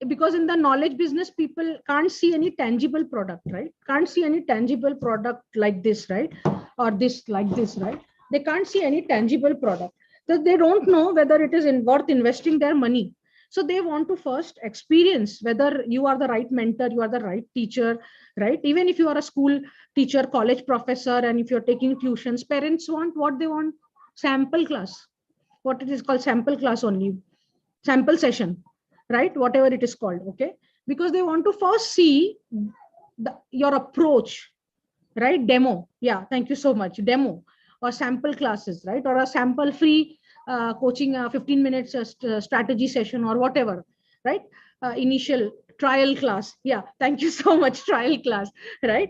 S1: because in the knowledge business, people can't see any tangible product, right? Can't see any tangible product like this, right? Or this, like this, right? They can't see any tangible product. So they don't know whether it is worth investing their money. So they want to first experience whether you are the right mentor, you are the right teacher, right? Even if you are a school teacher, college professor, and if you're taking tuitions, parents want what they want: sample class. What it is called, sample class only, sample session, right? Whatever it is called, okay? Because they want to first see your approach, right? Demo. Yeah, thank you so much. Demo or sample classes, right? Or a sample free coaching 15 minutes strategy session or whatever, right? Initial trial class. Yeah, thank you so much. Trial class, right?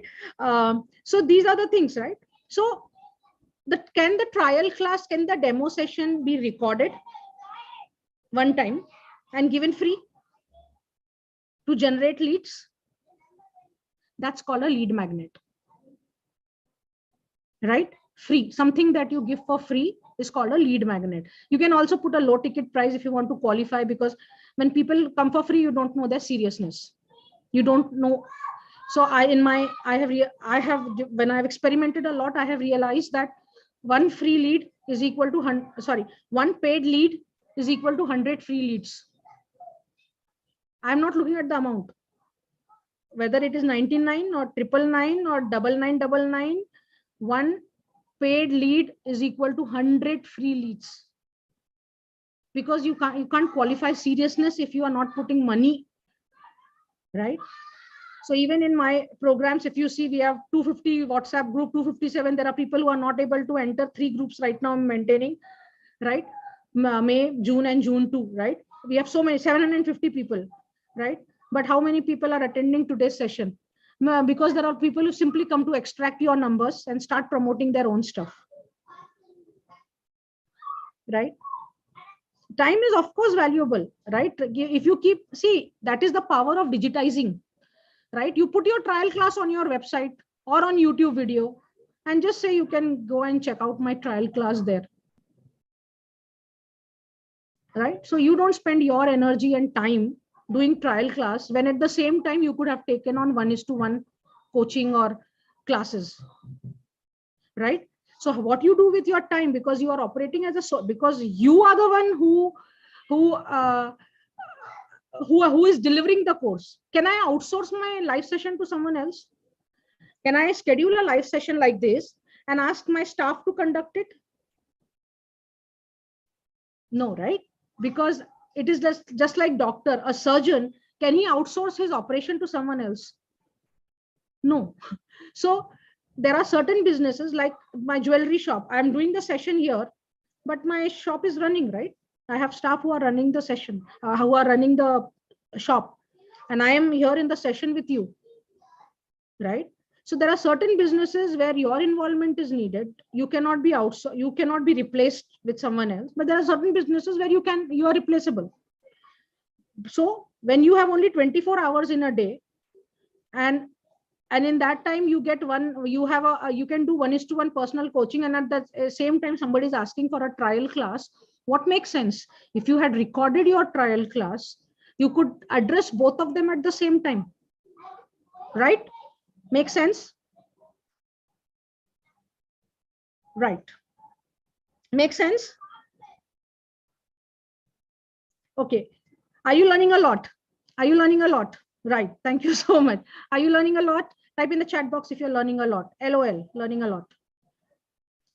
S1: So these are the things, right? So can the trial class, can the demo session be recorded one time and given free to generate leads? That's called a lead magnet, right? Free, something that you give for free is called a lead magnet. You can also put a low ticket price if you want to qualify, because when people come for free, you don't know their seriousness. You don't know. So when I've experimented a lot, I have realized that one free lead is equal to one paid lead is equal to 100 free leads. I'm not looking at the amount, whether it is 99 or 999 or 9999. One paid lead is equal to 100 free leads, because you can't qualify seriousness if you are not putting money, right? So even in my programs, if you see, we have 250 WhatsApp group, 257. There are people who are not able to enter 3 groups right now I'm maintaining, right? May, June, and June 2, right? We have so many, 750 people, right? But how many people are attending today's session? Because there are people who simply come to extract your numbers and start promoting their own stuff, right? Time is of course valuable, right? If you see, that is the power of digitizing, right? You put your trial class on your website or on YouTube video and just say you can go and check out my trial class there, right? So you don't spend your energy and time doing trial class when at the same time you could have taken on 1:1 coaching or classes, right? So what you do with your time, because you are operating as because you are the one who uh, who is delivering the course. Can I outsource my live session to someone else? Can I schedule a live session like this and ask my staff to conduct it? No, right? Because it is just like doctor, a surgeon, can he outsource his operation to someone else? No. So there are certain businesses like my jewelry shop. I'm doing the session here, but my shop is running, right? I have staff who are running the session, who are running the shop, and I am here in the session with you, right? So there are certain businesses where your involvement is needed. You cannot be you cannot be replaced with someone else, but there are certain businesses where you are replaceable. So when you have only 24 hours in a day, and in that time you get you can do 1:1 personal coaching, and at the same time somebody is asking for a trial class. What makes sense? If you had recorded your trial class, you could address both of them at the same time, right? Make sense? Right. Make sense? Okay. Are you learning a lot? Are you learning a lot? Right. Thank you so much. Are you learning a lot? Type in the chat box if you're learning a lot. LOL, learning a lot.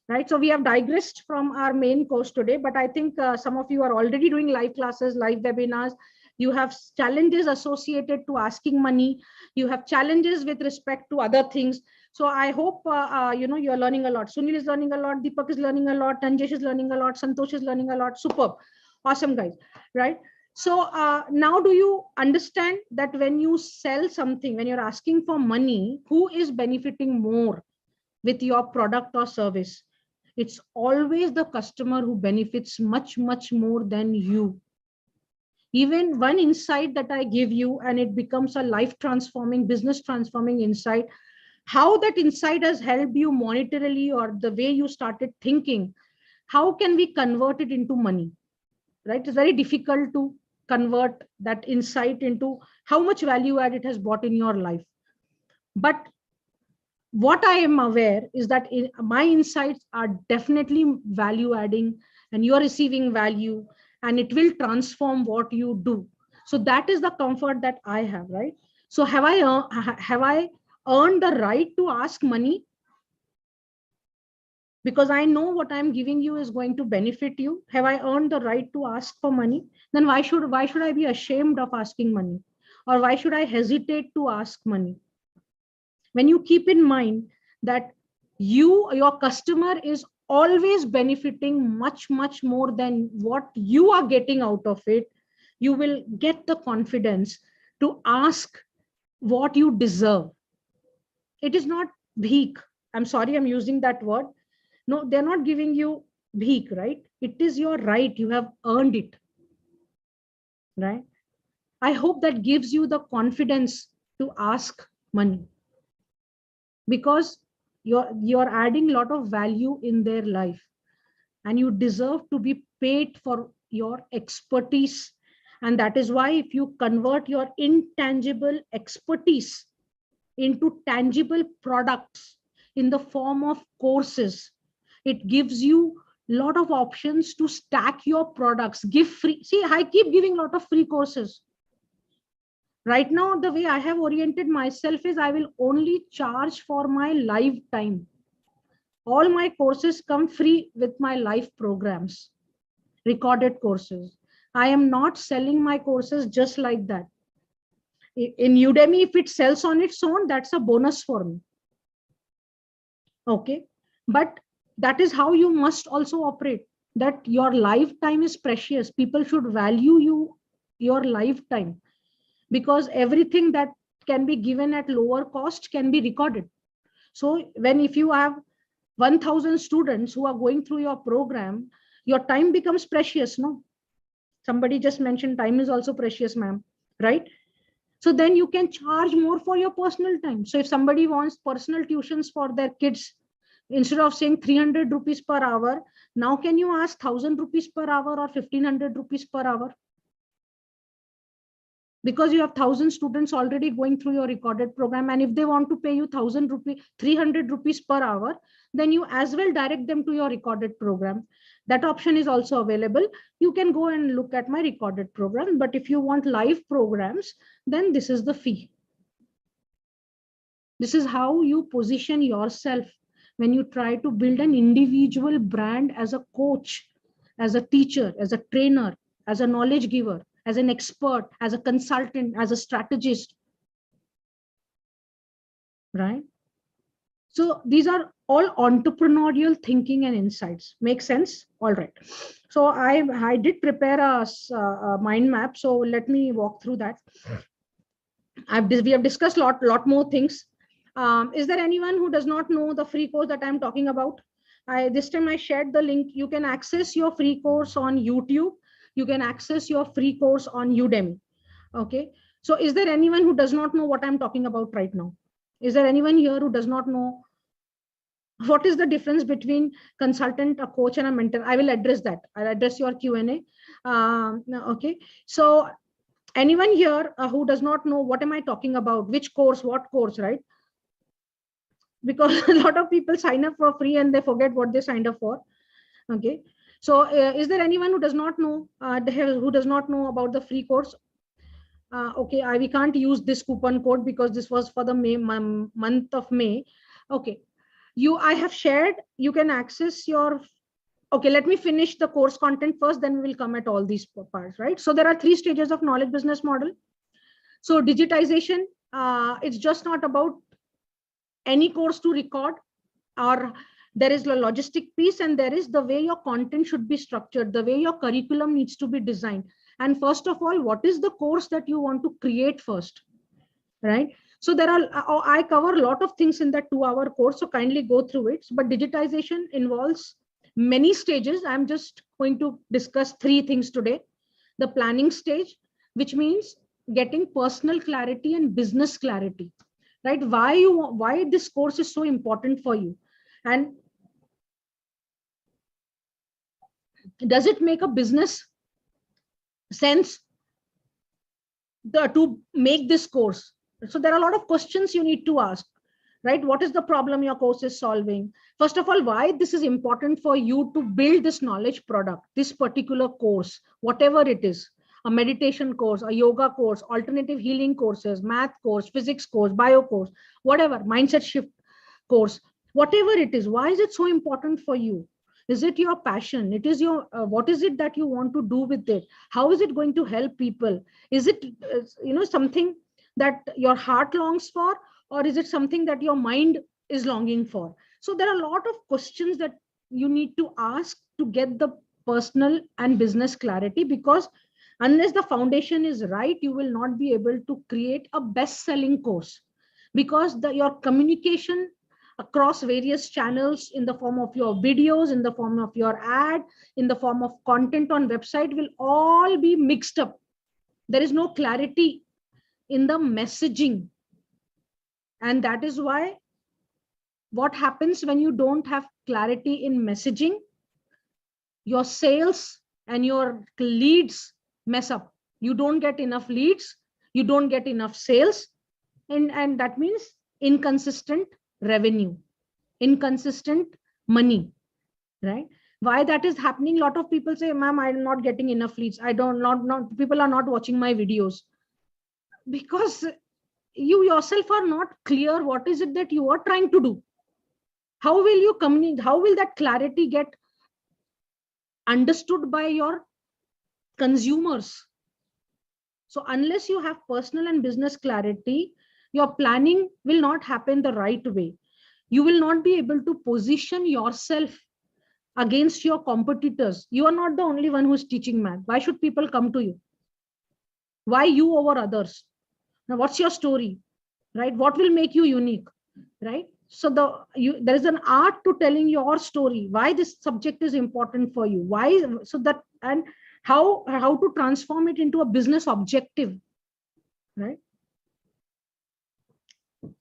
S1: Right. So we have digressed from our main course today, but I think some of you are already doing live classes, live webinars. You have challenges associated to asking money. You have challenges with respect to other things. So I hope, you're learning a lot. Sunil is learning a lot. Deepak is learning a lot. Tanjesh is learning a lot. Santosh is learning a lot. Superb. Awesome, guys. Right. So now do you understand that when you sell something, when you're asking for money, who is benefiting more with your product or service? It's always the customer who benefits much, much more than you. Even one insight that I give you and it becomes a life transforming, business transforming insight, how that insight has helped you monetarily or the way you started thinking, how can we convert it into money, right? It's very difficult to convert that insight into how much value add it has brought in your life. But what I am aware is that my insights are definitely value adding, and you are receiving value, and it will transform what you do. So that is the comfort that I have, right? So have I earned the right to ask money? Because I know what I'm giving you is going to benefit you. Have I earned the right to ask for money? Then why should I be ashamed of asking money? Or why should I hesitate to ask money? When you keep in mind that your customer is always benefiting much, much more than what you are getting out of it, you will get the confidence to ask what you deserve. It is not bheek. I'm sorry, I'm using that word. No, they're not giving you bheek, right? It is your right. You have earned it, right? I hope that gives you the confidence to ask money, because you're adding a lot of value in their life, and you deserve to be paid for your expertise. And that is why if you convert your intangible expertise into tangible products in the form of courses, it gives you lot of options to stack your products, give free. See, I keep giving a lot of free courses. Right now, the way I have oriented myself is I will only charge for my lifetime. All my courses come free with my live programs, recorded courses. I am not selling my courses just like that. In Udemy, if it sells on its own, that's a bonus for me. Okay. But that is how you must also operate, that your lifetime is precious. People should value your lifetime, because everything that can be given at lower cost can be recorded. So if you have 1,000 students who are going through your program, your time becomes precious. No, somebody just mentioned time is also precious, ma'am, right? So then you can charge more for your personal time. So if somebody wants personal tuitions for their kids, instead of saying 300 rupees per hour, now can you ask 1,000 rupees per hour or 1,500 rupees per hour? Because you have 1,000 students already going through your recorded program, and if they want to pay you 1,000 rupees, 300 rupees per hour, then you as well direct them to your recorded program. That option is also available. You can go and look at my recorded program. But if you want live programs, then this is the fee. This is how you position yourself when you try to build an individual brand as a coach, as a teacher, as a trainer, as a knowledge giver, as an expert, as a consultant, as a strategist, right? So these are all entrepreneurial thinking and insights. Make sense? All right. So I did prepare a mind map. So let me walk through that. We have discussed lot more things. Is there anyone who does not know the free course that I'm talking about? This time I shared the link. You can access your free course on YouTube. You can access your free course on Udemy. Okay. So is there anyone who does not know what I'm talking about right now? Is there anyone here who does not know what is the difference between consultant, a coach, and a mentor? I will address that. I'll address your Q&A. Okay. So anyone here who does not know what am I talking about, which course, what course, right? Because a lot of people sign up for free and they forget what they signed up for. Okay. So is there anyone who does not know about the free course? Okay, we can't use this coupon code because this was for the month of May. Okay, I have shared, you can access your, okay, let me finish the course content first, then we will come at all these parts, right? So there are 3 stages of knowledge business model. So digitization, it's just not about any course to record, or there is the logistic piece, and there is the way your content should be structured, the way your curriculum needs to be designed. And first of all, what is the course that you want to create first, right? So there are, I cover a lot of things in that 2-hour course, so kindly go through it. But digitization involves many stages. I'm just going to discuss 3 things today. The planning stage, which means getting personal clarity and business clarity, right? Why this course is so important for you, and does it make a business sense to make this course? So there are a lot of questions you need to ask, right? What is the problem your course is solving? First of all, why this is important for you to build this knowledge product, this particular course, whatever it is, a meditation course, a yoga course, alternative healing courses, math course, physics course, bio course, whatever, mindset shift course, whatever it is. Why is it so important for you? Is it your passion? It is your, what is it that you want to do with it? How is it going to help people? Is it, something that your heart longs for, or is it something that your mind is longing for? So there are a lot of questions that you need to ask to get the personal and business clarity, because unless the foundation is right, you will not be able to create a best-selling course, because your communication across various channels, in the form of your videos, in the form of your ad, in the form of content on website, will all be mixed up. There is no clarity in the messaging. And that is why what happens when you don't have clarity in messaging, your sales and your leads mess up. You don't get enough leads, you don't get enough sales, and that means inconsistent revenue, inconsistent money, right? Why that is happening? A lot of people say, ma'am, I'm not getting enough leads. I don't not people are not watching my videos, because you yourself are not clear what is it that you are trying to do. How will you communicate? How will that clarity get understood by your consumers? So unless you have personal and business clarity, your planning will not happen the right way. You will not be able to position yourself against your competitors. You are not the only one who's teaching math. Why should people come to you? Why you over others? Now, what's your story? Right? What will make you unique? Right? So there is an art to telling your story. Why this subject is important for you? Why? So that, and how to transform it into a business objective. Right?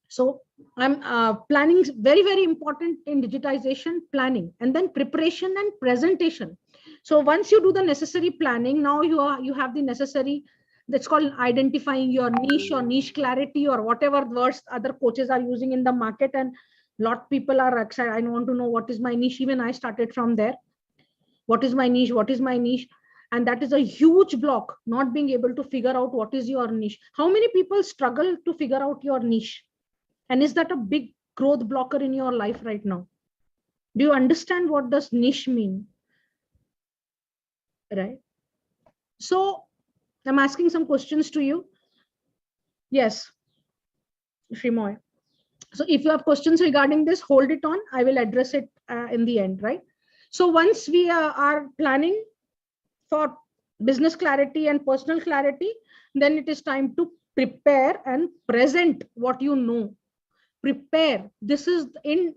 S1: So I'm planning is very, very important in digitization. Planning, and then preparation and presentation. So once you do the necessary planning, now you have the necessary, that's called identifying your niche or niche clarity or whatever words other coaches are using in the market. And lot people are excited. I want to know what is my niche. Even I started from there. What is my niche? What is my niche? And that is a huge block, not being able to figure out what is your niche. How many people struggle to figure out your niche? And is that a big growth blocker in your life right now? Do you understand what does niche mean? Right? So I'm asking some questions to you. Yes, Shrimoy. So if you have questions regarding this, hold it on. I will address it in the end, right? So once we are planning for business clarity and personal clarity, then it is time to prepare and present what you know. Prepare. This is in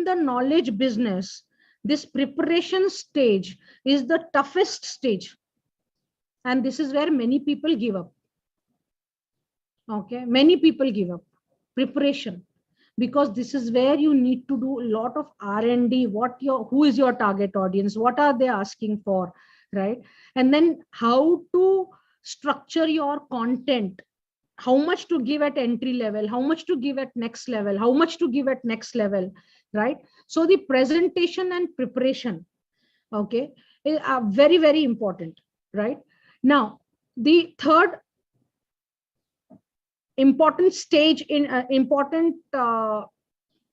S1: the knowledge business. This preparation stage is the toughest stage. And this is where many people give up. Okay, many people give up. Preparation, because this is where you need to do a lot of R&D. Who is your target audience? What are they asking for, right? And then how to structure your content, how much to give at entry level, how much to give at next level, how much to give at next level, right? So the presentation and preparation, okay, are very, very important, right? Now, the third important stage in important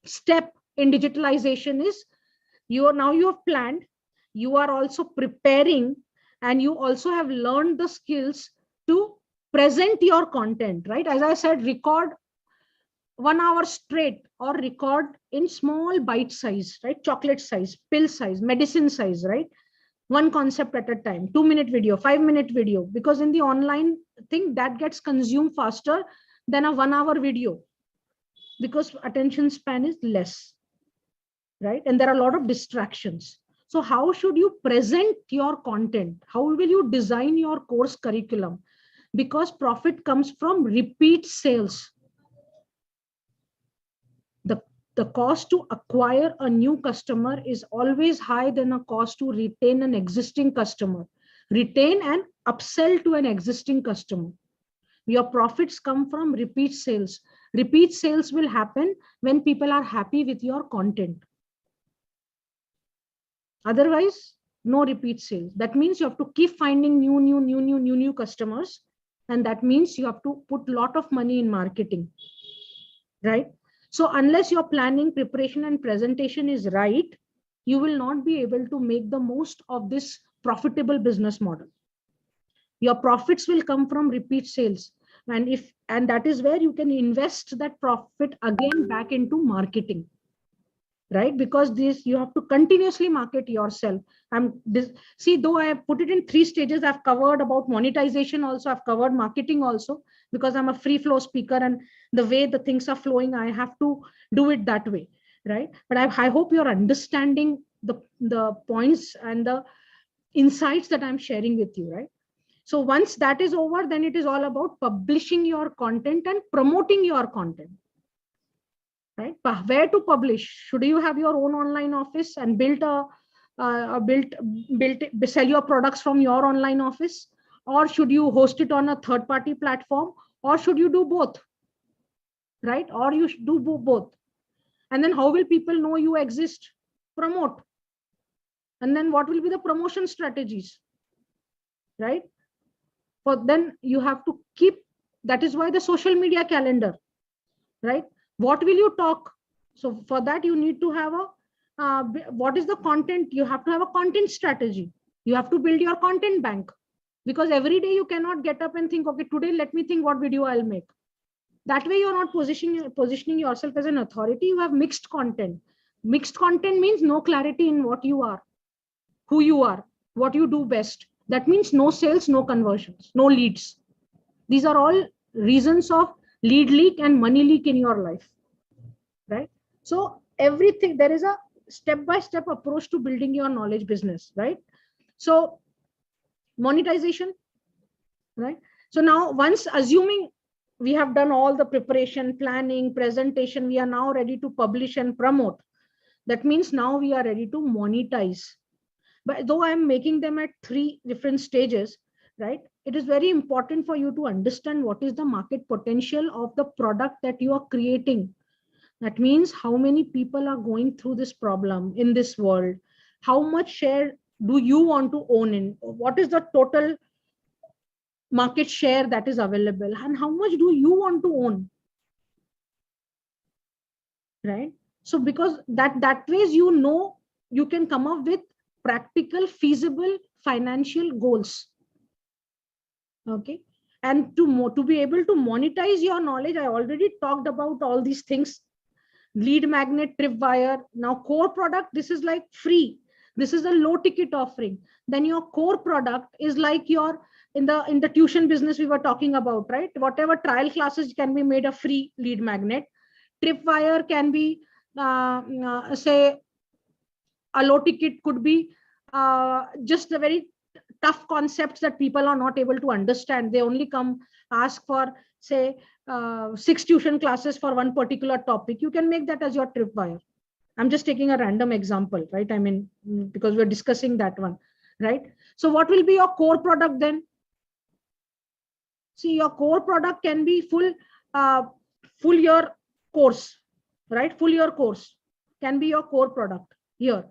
S1: step in digitalization is you have planned, you are also preparing, and you also have learned the skills to present your content, right? As I said, record 1 hour straight or record in small bite size, right? Chocolate size, pill size, medicine size, right? One concept at a time, 2-minute video, 5-minute video, because in the online thing that gets consumed faster than a 1 hour video, because attention span is less, right? And there are a lot of distractions. So how should you present your content? How will you design your course curriculum? Because profit comes from repeat sales. The cost to acquire a new customer is always higher than a cost to retain an existing customer. Retain and upsell to an existing customer. Your profits come from repeat sales. Repeat sales will happen when people are happy with your content. Otherwise, no repeat sales. That means you have to keep finding new customers. And that means you have to put a lot of money in marketing, right? So unless your planning, preparation, and presentation is right, you will not be able to make the most of this profitable business model. Your profits will come from repeat sales. And that is where you can invest that profit again back into marketing, right? Because this, you have to continuously market yourself. See, though I have put it in 3 stages, I've covered about monetization also, I've covered marketing also, because I'm a free flow speaker, and the way the things are flowing, I have to do it that way, right? But I hope you're understanding the points and the insights that I'm sharing with you, right? So once that is over, then it is all about publishing your content and promoting your content, right? Where to publish? Should you have your own online office and sell your products from your online office, or should you host it on a third-party platform, or should you do both, right? Or you should do both. And then how will people know you exist? Promote. And then what will be the promotion strategies, right? For then you have to keep, that is why the social media calendar, right? What will you talk? So for that you need to have a what is the content? You have to have a content strategy. You have to build your content bank, because every day you cannot get up and think, okay, today let me think what video I'll make. That way you're not positioning yourself as an authority. You have mixed content. Mixed content means no clarity in what you are, who you are, what you do best. That means no sales, no conversions, no leads. These are all reasons of lead leak and money leak in your life, right? So everything, there is a step-by-step approach to building your knowledge business, right? So monetization, right? So now, once assuming we have done all the preparation, planning, presentation, we are now ready to publish and promote. That means now we are ready to monetize. But though I'm making them at 3 different stages, right? It is very important for you to understand what is the market potential of the product that you are creating. That means how many people are going through this problem in this world? How much share do you want to own in? What is the total market share that is available? And how much do you want to own? Right? So because that ways, you know, you can come up with practical, feasible financial goals. Okay. And to be able to monetize your knowledge, I already talked about all these things. Lead magnet, tripwire. Now core product, this is like free. This is a low ticket offering. Then your core product is like your, in the tuition business we were talking about, right? Whatever trial classes can be made a free lead magnet. Tripwire can be, say, a low ticket could be just the very tough concepts that people are not able to understand. They only come ask for, say, 6 tuition classes for one particular topic. You can make that as your tripwire. I'm just taking a random example, right? I mean, because we're discussing that one, right? So what will be your core product then? See, your core product can be full year course, right? Full year course can be your core product here,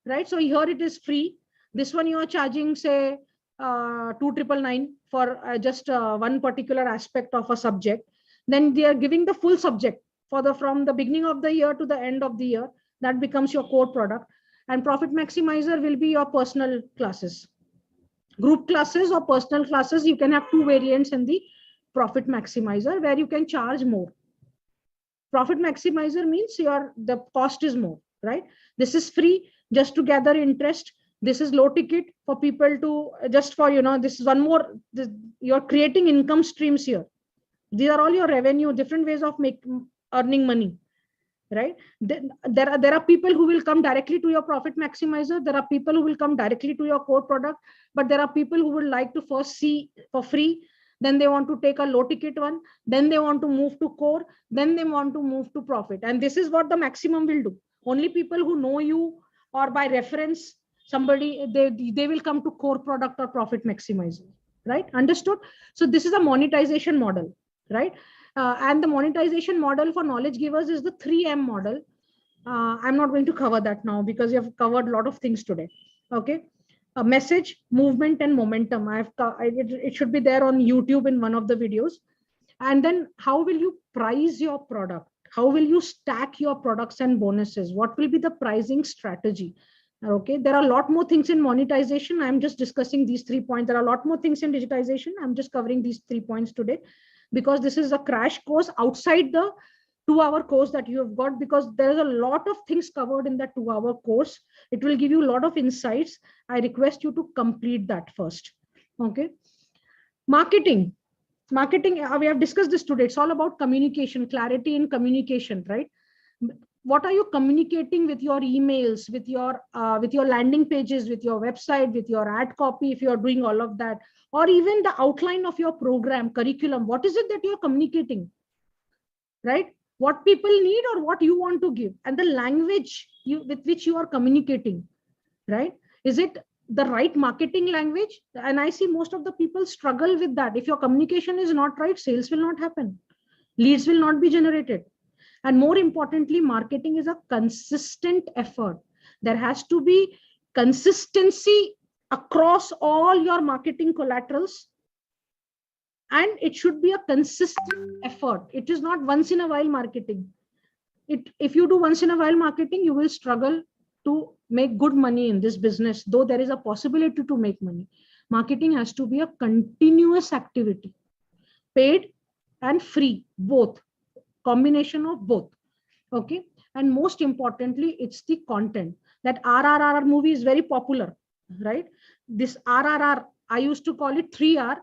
S1: right? So here it is free. This one you are charging, say, 2,999 for just one particular aspect of a subject. Then they are giving the full subject for from the beginning of the year to the end of the year. That becomes your core product. And profit maximizer will be your personal classes. Group classes or personal classes, you can have 2 variants in the profit maximizer where you can charge more. Profit maximizer means the cost is more, right? This is free just to gather interest. This is low ticket for people to just for, this is one more, you're creating income streams here. These are all your revenue, different ways of earning money, right? There are people who will come directly to your profit maximizer. There are people who will come directly to your core product, but there are people who would like to first see for free. Then they want to take a low ticket one. Then they want to move to core. Then they want to move to profit. And this is what the maximum will do. Only people who know you or by reference, somebody, they will come to core product or profit maximizer, right? Understood? So this is a monetization model, right? And the monetization model for knowledge givers is the 3M model. I'm not going to cover that now because we have covered a lot of things today. Okay. A message, movement, and momentum. It should be there on YouTube in one of the videos. And then how will you price your product? How will you stack your products and bonuses? What will be the pricing strategy? Okay, there are a lot more things in monetization. I'm just discussing these 3 points. There are a lot more things in digitization. I'm just covering these 3 points today because this is a crash course outside the 2-hour course that you have got, because there's a lot of things covered in that 2-hour course. It will give you a lot of insights. I request you to complete that first. Okay. Marketing, we have discussed this today. It's all about communication, clarity in communication, right? What are you communicating with your emails, with your landing pages, with your website, with your ad copy, if you're doing all of that, or even the outline of your program, curriculum? What is it that you're communicating, right? What people need or what you want to give, and the language with which you are communicating, right? Is it the right marketing language? And I see most of the people struggle with that. If your communication is not right, sales will not happen. Leads will not be generated. And more importantly, marketing is a consistent effort. There has to be consistency across all your marketing collaterals, and it should be a consistent effort. It is not once in a while marketing. If you do once in a while marketing, you will struggle to make good money in this business, though there is a possibility to make money. Marketing has to be a continuous activity, paid and free, both, combination of both. Okay. And most importantly, it's the content. That RRR movie is very popular, right? This RRR, I used to call it 3R,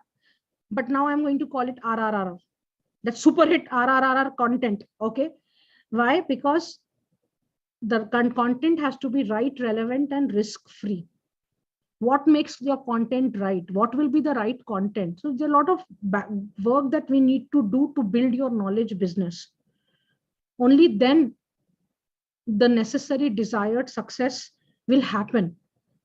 S1: but now I'm going to call it RRR. That super hit RRR content. Okay. Why? Because the content has to be right, relevant, and risk free. What makes your content right? What will be the right content? So there's a lot of work that we need to do to build your knowledge business. Only then the necessary desired success will happen.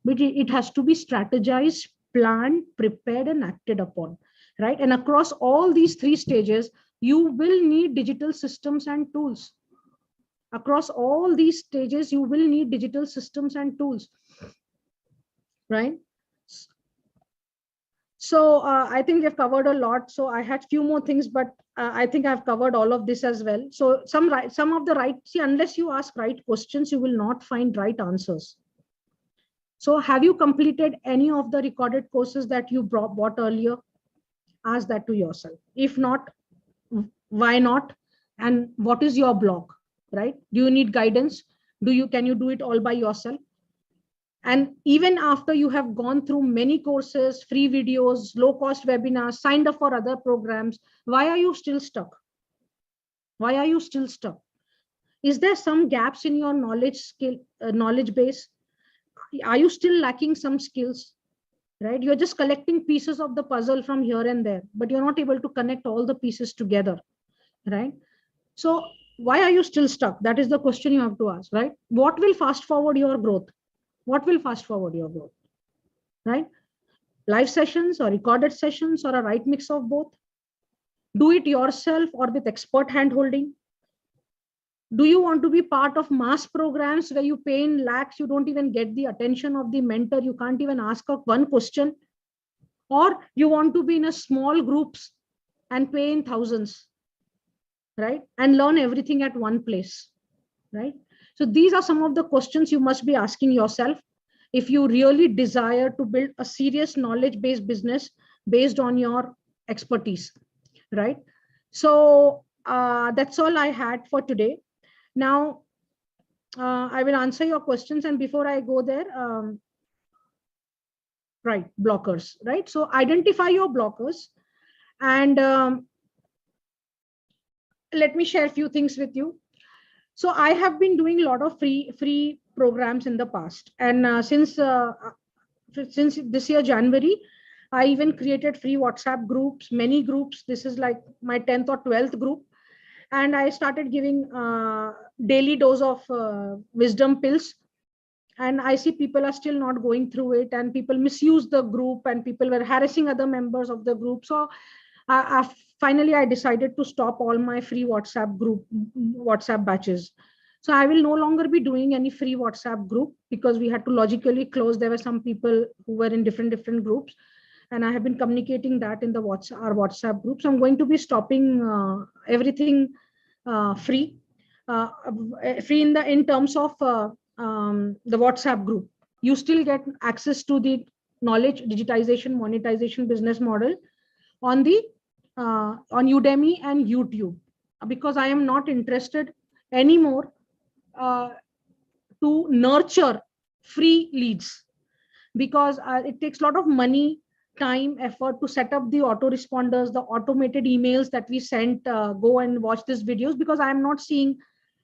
S1: But it has to be strategized, planned, prepared, and acted upon, right? And across all these three stages, you will need digital systems and tools. Across all these stages, you will need digital systems and tools, right? So I think we've covered a lot. So I had few more things, but I think I've covered all of this as well. So some of the right, see, unless you ask right questions, you will not find right answers. So have you completed any of the recorded courses that you bought earlier? Ask that to yourself. If not, why not? And what is your block, right? Do you need guidance? Can you do it all by yourself? And even after you have gone through many courses, free videos, low-cost webinars, signed up for other programs, why are you still stuck? Why are you still stuck? Is there some gaps in your knowledge base? Are you still lacking some skills? Right? You're just collecting pieces of the puzzle from here and there, but you're not able to connect all the pieces together, right? So why are you still stuck? That is the question you have to ask, right? What will fast forward your growth? What will fast forward your growth, right? Live sessions or recorded sessions or a right mix of both? Do it yourself or with expert hand holding? Do you want to be part of mass programs where you pay in lakhs, you don't even get the attention of the mentor, you can't even ask one question? Or you want to be in a small groups and pay in thousands, right? And learn everything at one place, right? So these are some of the questions you must be asking yourself if you really desire to build a serious knowledge-based business based on your expertise, right? So that's all I had for today. Now, I will answer your questions. And before I go there, right, blockers, right? So identify your blockers. And let me share a few things with you. So I have been doing a lot of free programs in the past. And since this year, January, I even created free WhatsApp groups, many groups. This is like my 10th or 12th group. And I started giving daily dose of wisdom pills. And I see people are still not going through it, and people misuse the group, and people were harassing other members of the group. So finally, I decided to stop all my free WhatsApp batches. So I will no longer be doing any free WhatsApp group because we had to logically close. There were some people who were in different groups, and I have been communicating that in our WhatsApp group. So I'm going to be stopping everything free in terms of the WhatsApp group. You still get access to the knowledge digitization monetization business model on Udemy and YouTube, because I am not interested anymore to nurture free leads, because it takes a lot of money, time, effort to set up the autoresponders, the automated emails that we sent, go and watch these videos, because I am not seeing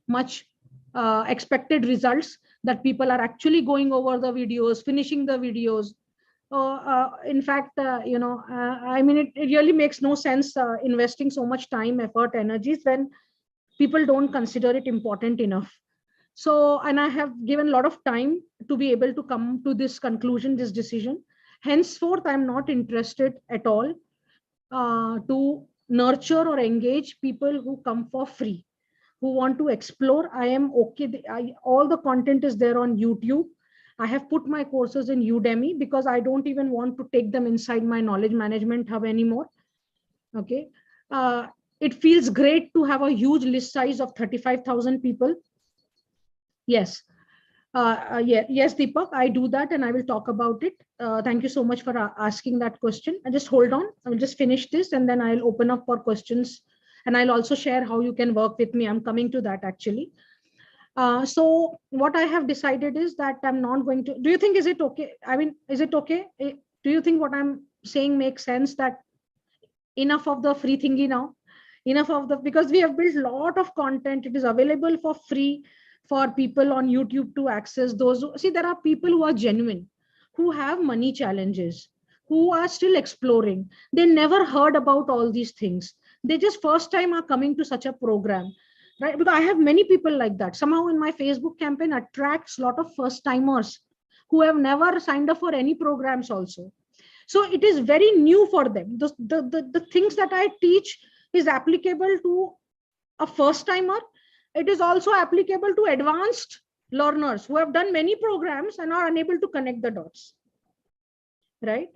S1: much expected results, that people are actually going over the videos, finishing the videos. In fact, I mean, it really makes no sense investing so much time, effort, energies when people don't consider it important enough. So, and I have given a lot of time to be able to come to this conclusion, this decision. Henceforth, I'm not interested at all to nurture or engage people who come for free, who want to explore. I am okay. All the content is there on YouTube. I have put my courses in Udemy because I don't even want to take them inside my knowledge management hub anymore. Okay. It feels great to have a huge list size of 35,000 people. Yes. Yes, Deepak, I do that and I will talk about it. Thank you so much for asking that question. And just hold on. I will just finish this and then I'll open up for questions. And I'll also share how you can work with me. I'm coming to that actually. So what I have decided is that I'm not going to, do you think, is it okay? I mean, is it okay? Do you think what I'm saying makes sense, that enough of the free thingy now? Enough of the, because we have built a lot of content. It is available for free for people on YouTube to access those. See, there are people who are genuine, who have money challenges, who are still exploring. They never heard about all these things. They just first time are coming to such a program, right? Because I have many people like that. Somehow in my Facebook campaign attracts a lot of first timers who have never signed up for any programs also. So it is very new for them. The things that I teach is applicable to a first timer. It is also applicable to advanced learners who have done many programs and are unable to connect the dots, right?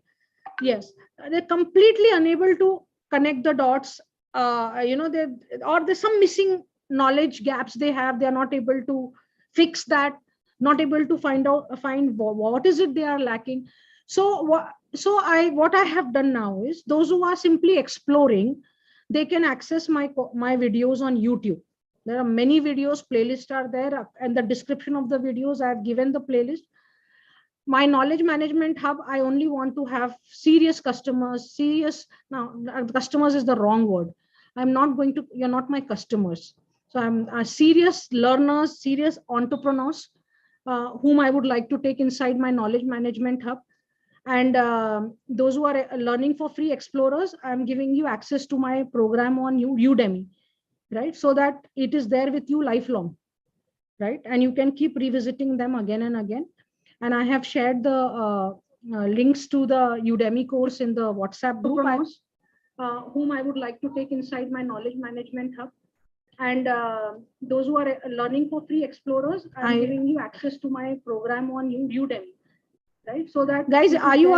S1: Yes, they're completely unable to connect the dots. They, or there's some missing knowledge gaps they have. They are not able to fix that, not able to find what is it they are lacking. So what I have done now is, those who are simply exploring, they can access my videos on YouTube. There are many videos, playlists are there, and the description of the videos I have given the playlist. My knowledge management hub, I only want to have serious customers. Now customers is the wrong word. I'm not going to, you're not my customers. So I'm serious learners, serious entrepreneurs, whom I would like to take inside my knowledge management hub. And those who are learning for free, explorers, I'm giving you access to my program on Udemy, right? So that it is there with you lifelong, right? And you can keep revisiting them again and again. And I have shared the links to the Udemy course in the WhatsApp group, whom I would like to take inside my knowledge management hub. And those who are learning for free, explorers, I'm giving you access to my program on Udemy, right? So that, guys, are you all